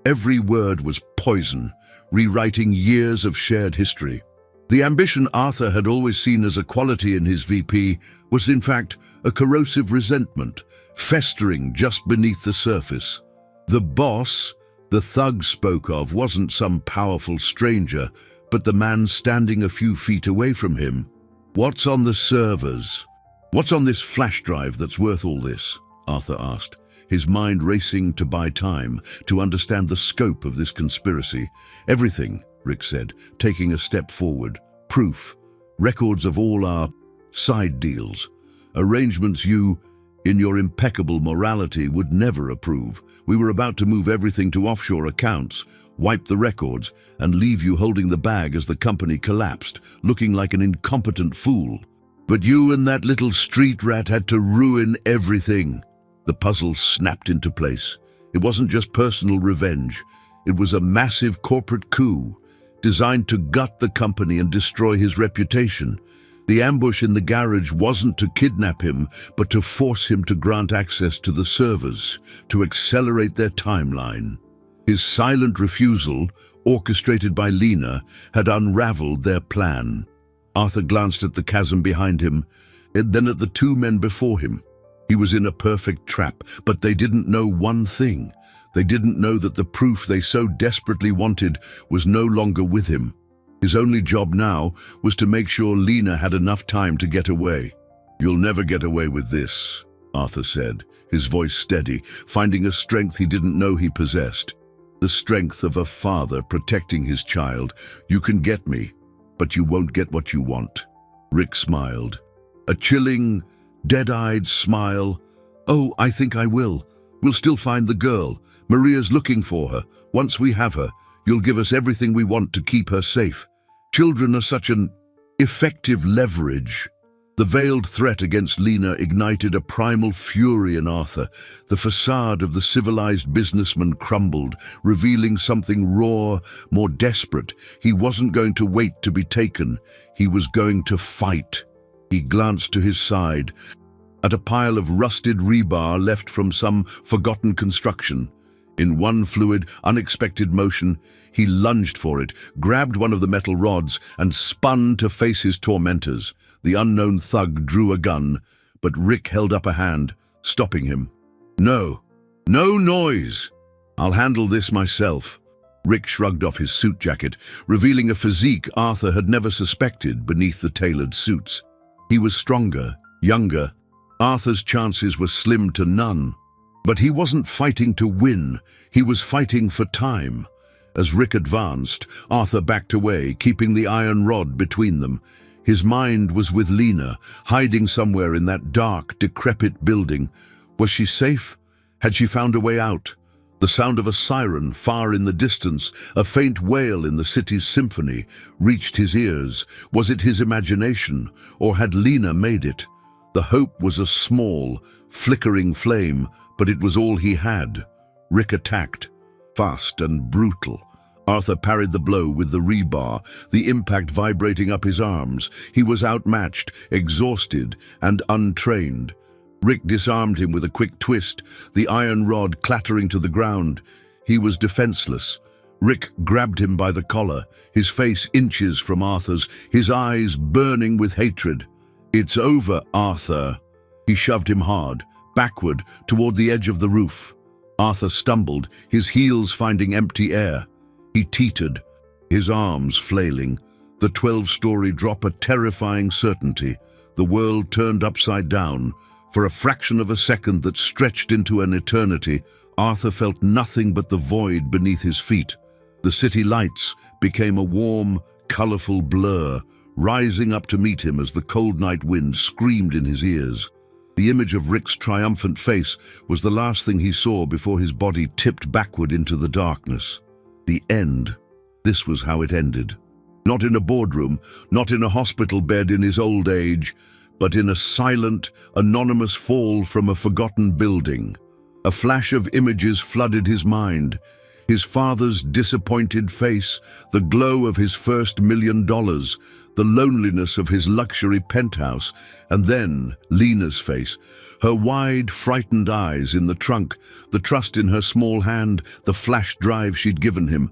Every word was poison, rewriting years of shared history. The ambition Arthur had always seen as a quality in his VP was in fact a corrosive resentment, festering just beneath the surface. The boss the thug spoke of wasn't some powerful stranger, but the man standing a few feet away from him. "What's on the servers? What's on this flash drive that's worth all this?" Arthur asked, his mind racing to buy time, to understand the scope of this conspiracy. "Everything," Rick said, taking a step forward. "Proof, records of all our side deals, arrangements you, in your impeccable morality, would never approve. We were about to move everything to offshore accounts, wipe the records, and leave you holding the bag as the company collapsed, looking like an incompetent fool. But you and that little street rat had to ruin everything." The puzzle snapped into place. It wasn't just personal revenge. It was a massive corporate coup, designed to gut the company and destroy his reputation. The ambush in the garage wasn't to kidnap him, but to force him to grant access to the servers, to accelerate their timeline. His silent refusal, orchestrated by Lena, had unraveled their plan. Arthur glanced at the chasm behind him, and then at the two men before him. He was in a perfect trap, but they didn't know one thing. They didn't know that the proof they so desperately wanted was no longer with him. His only job now was to make sure Lena had enough time to get away. "You'll never get away with this," Arthur said, his voice steady, finding a strength he didn't know he possessed. The strength of a father protecting his child. "You can get me, but you won't get what you want." Rick smiled. A chilling, dead-eyed smile. "Oh, I think I will. We'll still find the girl. Maria's looking for her. Once we have her, you'll give us everything we want to keep her safe. Children are such an effective leverage." The veiled threat against Lena ignited a primal fury in Arthur. The facade of the civilized businessman crumbled, revealing something raw, more desperate. He wasn't going to wait to be taken. He was going to fight. He glanced to his side, at a pile of rusted rebar left from some forgotten construction. In one fluid, unexpected motion, he lunged for it, grabbed one of the metal rods, and spun to face his tormentors. The unknown thug drew a gun, but Rick held up a hand, stopping him. "No, no noise! I'll handle this myself." Rick shrugged off his suit jacket, revealing a physique Arthur had never suspected beneath the tailored suits. He was stronger, younger. Arthur's chances were slim to none. But he wasn't fighting to win, he was fighting for time. As Rick advanced, Arthur backed away, keeping the iron rod between them. His mind was with Lena, hiding somewhere in that dark, decrepit building. Was she safe? Had she found a way out? The sound of a siren far in the distance, a faint wail in the city's symphony, reached his ears. Was it his imagination, or had Lena made it? The hope was a small, flickering flame, but it was all he had. Rick attacked, fast and brutal. Arthur parried the blow with the rebar, the impact vibrating up his arms. He was outmatched, exhausted, and untrained. Rick disarmed him with a quick twist, the iron rod clattering to the ground. He was defenseless, Rick grabbed him by the collar, his face inches from Arthur's, his eyes burning with hatred. "It's over, Arthur." He shoved him hard, backward, toward the edge of the roof. Arthur stumbled, his heels finding empty air. He teetered, his arms flailing. The 12-story drop a terrifying certainty. The world turned upside down. For a fraction of a second that stretched into an eternity, Arthur felt nothing but the void beneath his feet. The city lights became a warm, colorful blur, rising up to meet him as the cold night wind screamed in his ears. The image of Rick's triumphant face was the last thing he saw before his body tipped backward into the darkness. The end. This was how it ended. Not in a boardroom, not in a hospital bed in his old age, but in a silent, anonymous fall from a forgotten building. A flash of images flooded his mind. His father's disappointed face, the glow of his first $1 million, the loneliness of his luxury penthouse, and then Lena's face, her wide, frightened eyes in the trunk, the trust in her small hand, the flash drive she'd given him.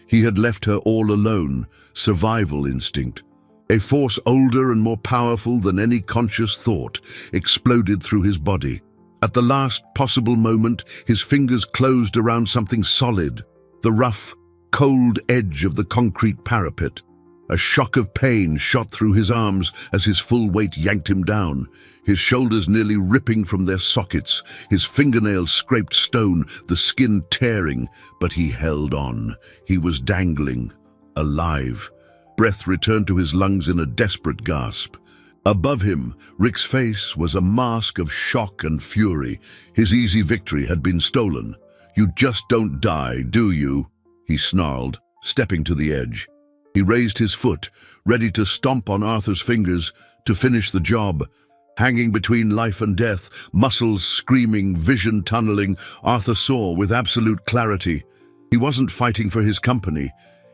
He had left her all alone, survival instinct. A force older and more powerful than any conscious thought exploded through his body. At the last possible moment, his fingers closed around something solid, the rough, cold edge of the concrete parapet. A shock of pain shot through his arms as his full weight yanked him down, his shoulders nearly ripping from their sockets, his fingernails scraped stone, the skin tearing, but he held on. He was dangling, alive. Breath returned to his lungs in a desperate gasp. Above him, Rick's face was a mask of shock and fury. His easy victory had been stolen. "You just don't die, do you?" he snarled, stepping to the edge. He raised his foot, ready to stomp on Arthur's fingers, to finish the job. Hanging between life and death, muscles screaming, vision tunneling, Arthur saw with absolute clarity. He wasn't fighting for his company.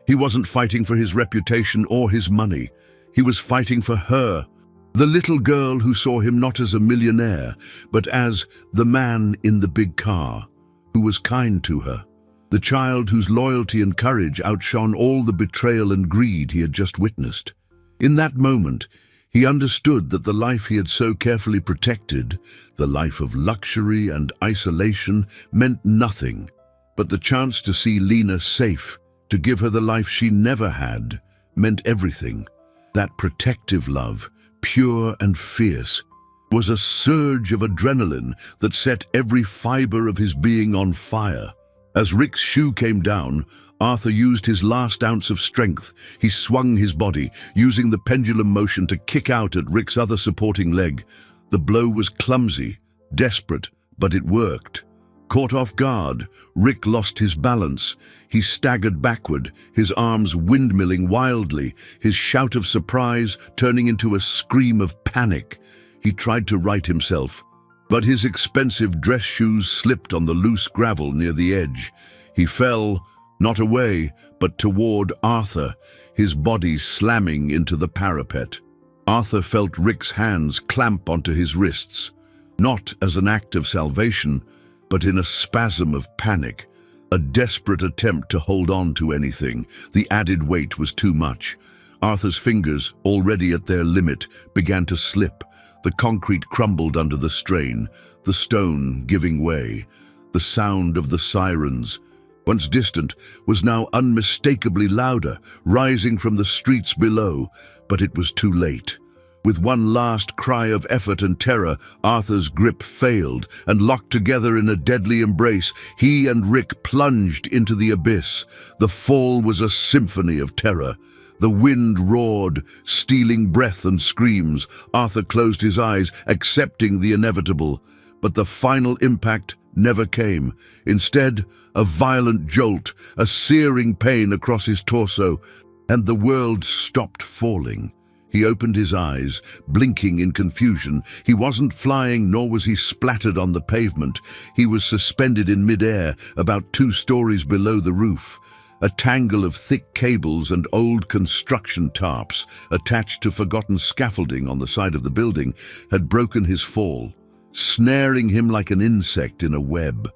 He wasn't fighting for his reputation or his money. He was fighting for her. The little girl who saw him not as a millionaire, but as the man in the big car, who was kind to her. The child whose loyalty and courage outshone all the betrayal and greed he had just witnessed. In that moment, he understood that the life he had so carefully protected, the life of luxury and isolation, meant nothing. But the chance to see Lena safe, to give her the life she never had, meant everything. That protective love, pure and fierce, was a surge of adrenaline that set every fiber of his being on fire. As Rick's shoe came down, Arthur used his last ounce of strength. He swung his body, using the pendulum motion to kick out at Rick's other supporting leg. The blow was clumsy, desperate, but it worked. Caught off guard, Rick lost his balance. He staggered backward, his arms windmilling wildly, his shout of surprise turning into a scream of panic. He tried to right himself, but his expensive dress shoes slipped on the loose gravel near the edge. He fell, not away, but toward Arthur, his body slamming into the parapet. Arthur felt Rick's hands clamp onto his wrists, not as an act of salvation, but in a spasm of panic, a desperate attempt to hold on to anything. The added weight was too much. Arthur's fingers, already at their limit, began to slip. The concrete crumbled under the strain, the stone giving way. The sound of the sirens, once distant, was now unmistakably louder, rising from the streets below, but it was too late. With one last cry of effort and terror, Arthur's grip failed, and locked together in a deadly embrace, he and Rick plunged into the abyss. The fall was a symphony of terror. The wind roared, stealing breath and screams. Arthur closed his eyes, accepting the inevitable. But the final impact never came. Instead, a violent jolt, a searing pain across his torso, and the world stopped falling. He opened his eyes, blinking in confusion. He wasn't flying, nor was he splattered on the pavement. He was suspended in midair, about 2 stories below the roof. A tangle of thick cables and old construction tarps, attached to forgotten scaffolding on the side of the building, had broken his fall, snaring him like an insect in a web.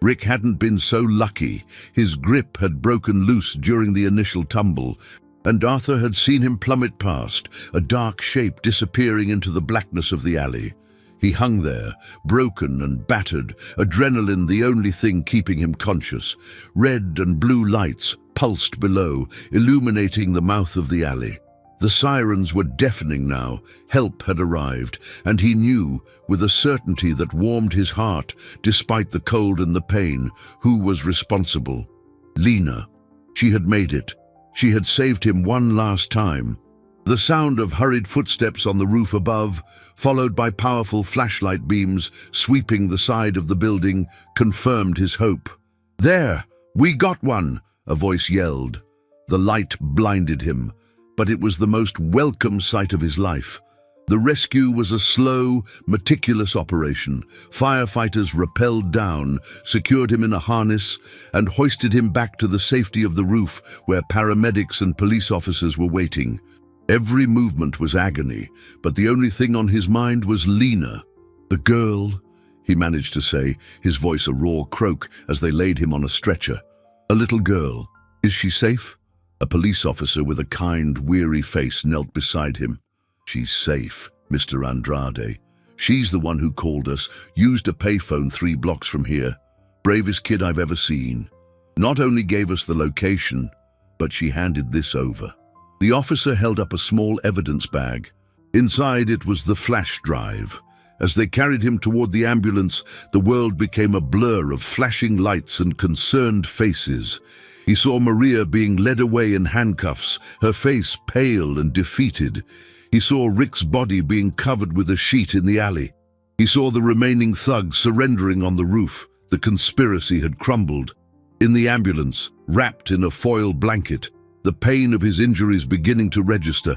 Rick hadn't been so lucky. His grip had broken loose during the initial tumble, and Arthur had seen him plummet past, a dark shape disappearing into the blackness of the alley. He hung there, broken and battered, adrenaline the only thing keeping him conscious. Red and blue lights pulsed below, illuminating the mouth of the alley. The sirens were deafening now. Help had arrived, and he knew, with a certainty that warmed his heart, despite the cold and the pain, who was responsible. Lena. She had made it. She had saved him one last time. The sound of hurried footsteps on the roof above, followed by powerful flashlight beams sweeping the side of the building, confirmed his hope. "There! We got one!" a voice yelled. The light blinded him, but it was the most welcome sight of his life. The rescue was a slow, meticulous operation. Firefighters rappelled down, secured him in a harness, and hoisted him back to the safety of the roof where paramedics and police officers were waiting. Every movement was agony, but the only thing on his mind was Lena. "The girl," he managed to say, his voice a raw croak as they laid him on a stretcher. "A little girl. Is she safe?" A police officer with a kind, weary face knelt beside him. "She's safe, Mr. Andrade. She's the one who called us, used a payphone 3 blocks from here. Bravest kid I've ever seen. Not only gave us the location, but she handed this over." The officer held up a small evidence bag. Inside it was the flash drive. As they carried him toward the ambulance, the world became a blur of flashing lights and concerned faces. He saw Maria being led away in handcuffs, her face pale and defeated. He saw Rick's body being covered with a sheet in the alley. He saw the remaining thugs surrendering on the roof. The conspiracy had crumbled. In the ambulance, wrapped in a foil blanket, the pain of his injuries beginning to register,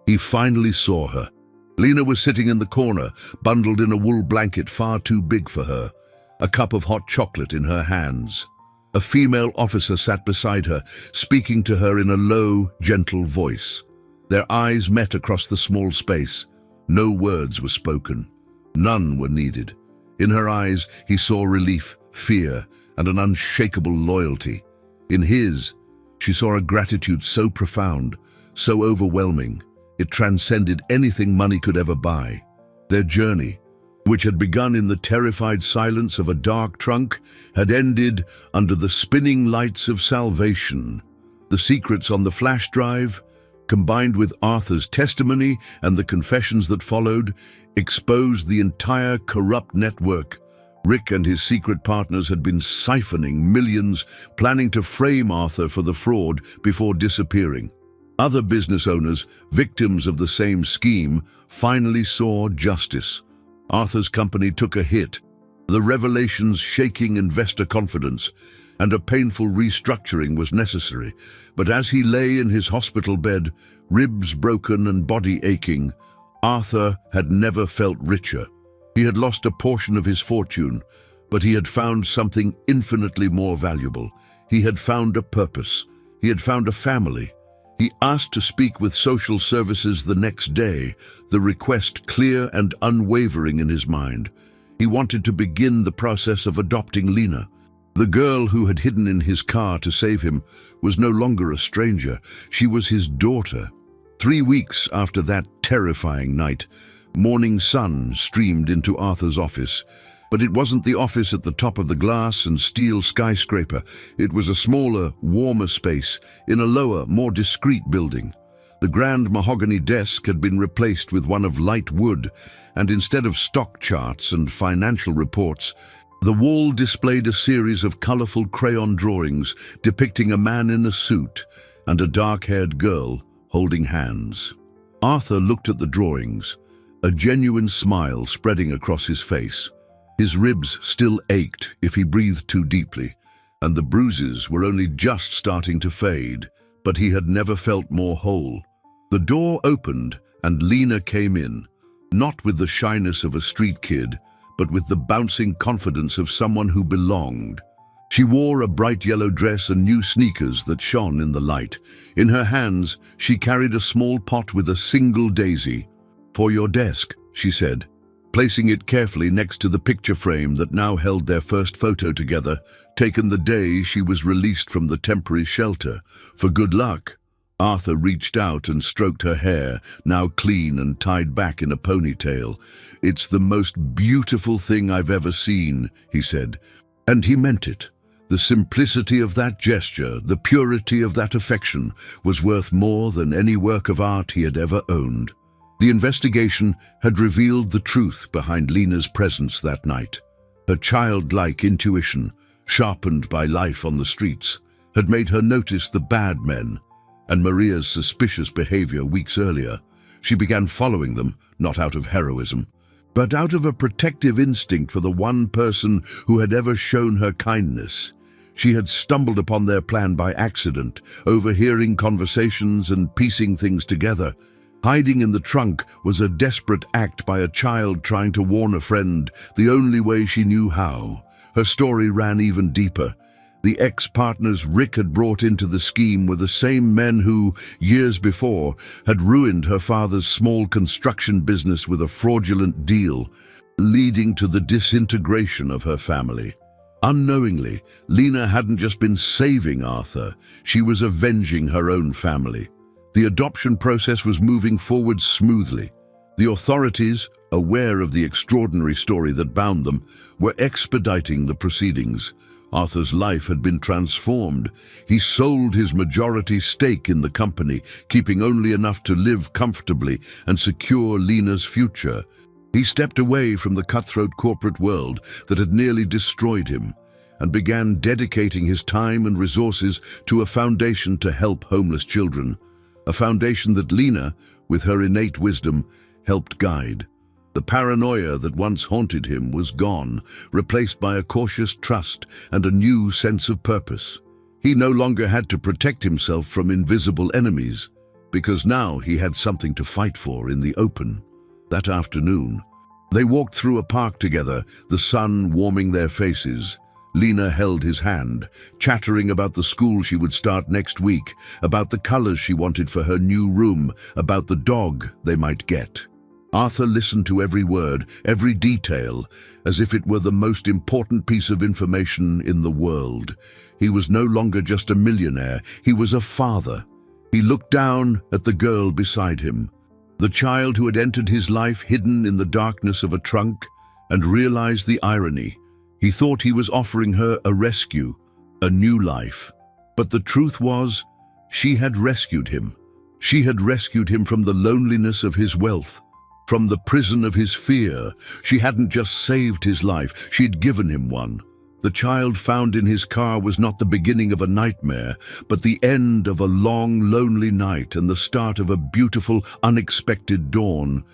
he finally saw her. Lena was sitting in the corner, bundled in a wool blanket far too big for her, a cup of hot chocolate in her hands. A female officer sat beside her, speaking to her in a low, gentle voice. Their eyes met across the small space. No words were spoken. None were needed. In her eyes, he saw relief, fear, and an unshakable loyalty. In his, she saw a gratitude so profound, so overwhelming, it transcended anything money could ever buy. Their journey, which had begun in the terrified silence of a dark trunk, had ended under the spinning lights of salvation. The secrets on the flash drive, combined with Arthur's testimony and the confessions that followed, exposed the entire corrupt network. Rick and his secret partners had been siphoning millions, planning to frame Arthur for the fraud before disappearing. Other business owners, victims of the same scheme, finally saw justice. Arthur's company took a hit, the revelations shaking investor confidence, and a painful restructuring was necessary. But as he lay in his hospital bed, ribs broken and body aching, Arthur had never felt richer. He had lost a portion of his fortune, but he had found something infinitely more valuable. He had found a purpose. He had found a family. He asked to speak with social services the next day, the request clear and unwavering in his mind. He wanted to begin the process of adopting Lena. The girl who had hidden in his car to save him was no longer a stranger. She was his daughter. 3 weeks after that terrifying night, morning sun streamed into Arthur's office. But it wasn't the office at the top of the glass and steel skyscraper. It was a smaller, warmer space in a lower, more discreet building. The grand mahogany desk had been replaced with one of light wood, and instead of stock charts and financial reports, the wall displayed a series of colorful crayon drawings depicting a man in a suit and a dark-haired girl holding hands. Arthur looked at the drawings, a genuine smile spreading across his face. His ribs still ached if he breathed too deeply, and the bruises were only just starting to fade, but he had never felt more whole. The door opened and Lena came in, not with the shyness of a street kid, but with the bouncing confidence of someone who belonged. She wore a bright yellow dress and new sneakers that shone in the light. In her hands, she carried a small pot with a single daisy. "For your desk," she said. placing it carefully next to the picture frame that now held their first photo together, taken the day she was released from the temporary shelter. For good luck, Arthur reached out and stroked her hair, now clean and tied back in a ponytail. "It's the most beautiful thing I've ever seen," he said. And he meant it. The simplicity of that gesture, the purity of that affection, was worth more than any work of art he had ever owned. The investigation had revealed the truth behind Lena's presence that night. Her childlike intuition, sharpened by life on the streets, had made her notice the bad men, and Maria's suspicious behavior weeks earlier. She began following them, not out of heroism, but out of a protective instinct for the one person who had ever shown her kindness. She had stumbled upon their plan by accident, overhearing conversations and piecing things together. Hiding in the trunk was a desperate act by a child trying to warn a friend, the only way she knew how. Her story ran even deeper. The ex-partners Rick had brought into the scheme were the same men who, years before, had ruined her father's small construction business with a fraudulent deal, leading to the disintegration of her family. Unknowingly, Lena hadn't just been saving Arthur, she was avenging her own family. The adoption process was moving forward smoothly. The authorities, aware of the extraordinary story that bound them, were expediting the proceedings. Arthur's life had been transformed. He sold his majority stake in the company, keeping only enough to live comfortably and secure Lena's future. He stepped away from the cutthroat corporate world that had nearly destroyed him and began dedicating his time and resources to a foundation to help homeless children, a foundation that Lena, with her innate wisdom, helped guide. The paranoia that once haunted him was gone, replaced by a cautious trust and a new sense of purpose. He no longer had to protect himself from invisible enemies, because now he had something to fight for in the open. That afternoon, they walked through a park together, the sun warming their faces. Lena held his hand, chattering about the school she would start next week, about the colors she wanted for her new room, about the dog they might get. Arthur listened to every word, every detail, as if it were the most important piece of information in the world. He was no longer just a millionaire, he was a father. He looked down at the girl beside him, the child who had entered his life hidden in the darkness of a trunk, and realized the irony. He thought he was offering her a rescue, a new life. But the truth was, she had rescued him. She had rescued him from the loneliness of his wealth, from the prison of his fear. She hadn't just saved his life, she'd given him one. The child found in his car was not the beginning of a nightmare, but the end of a long, lonely night and the start of a beautiful, unexpected dawn.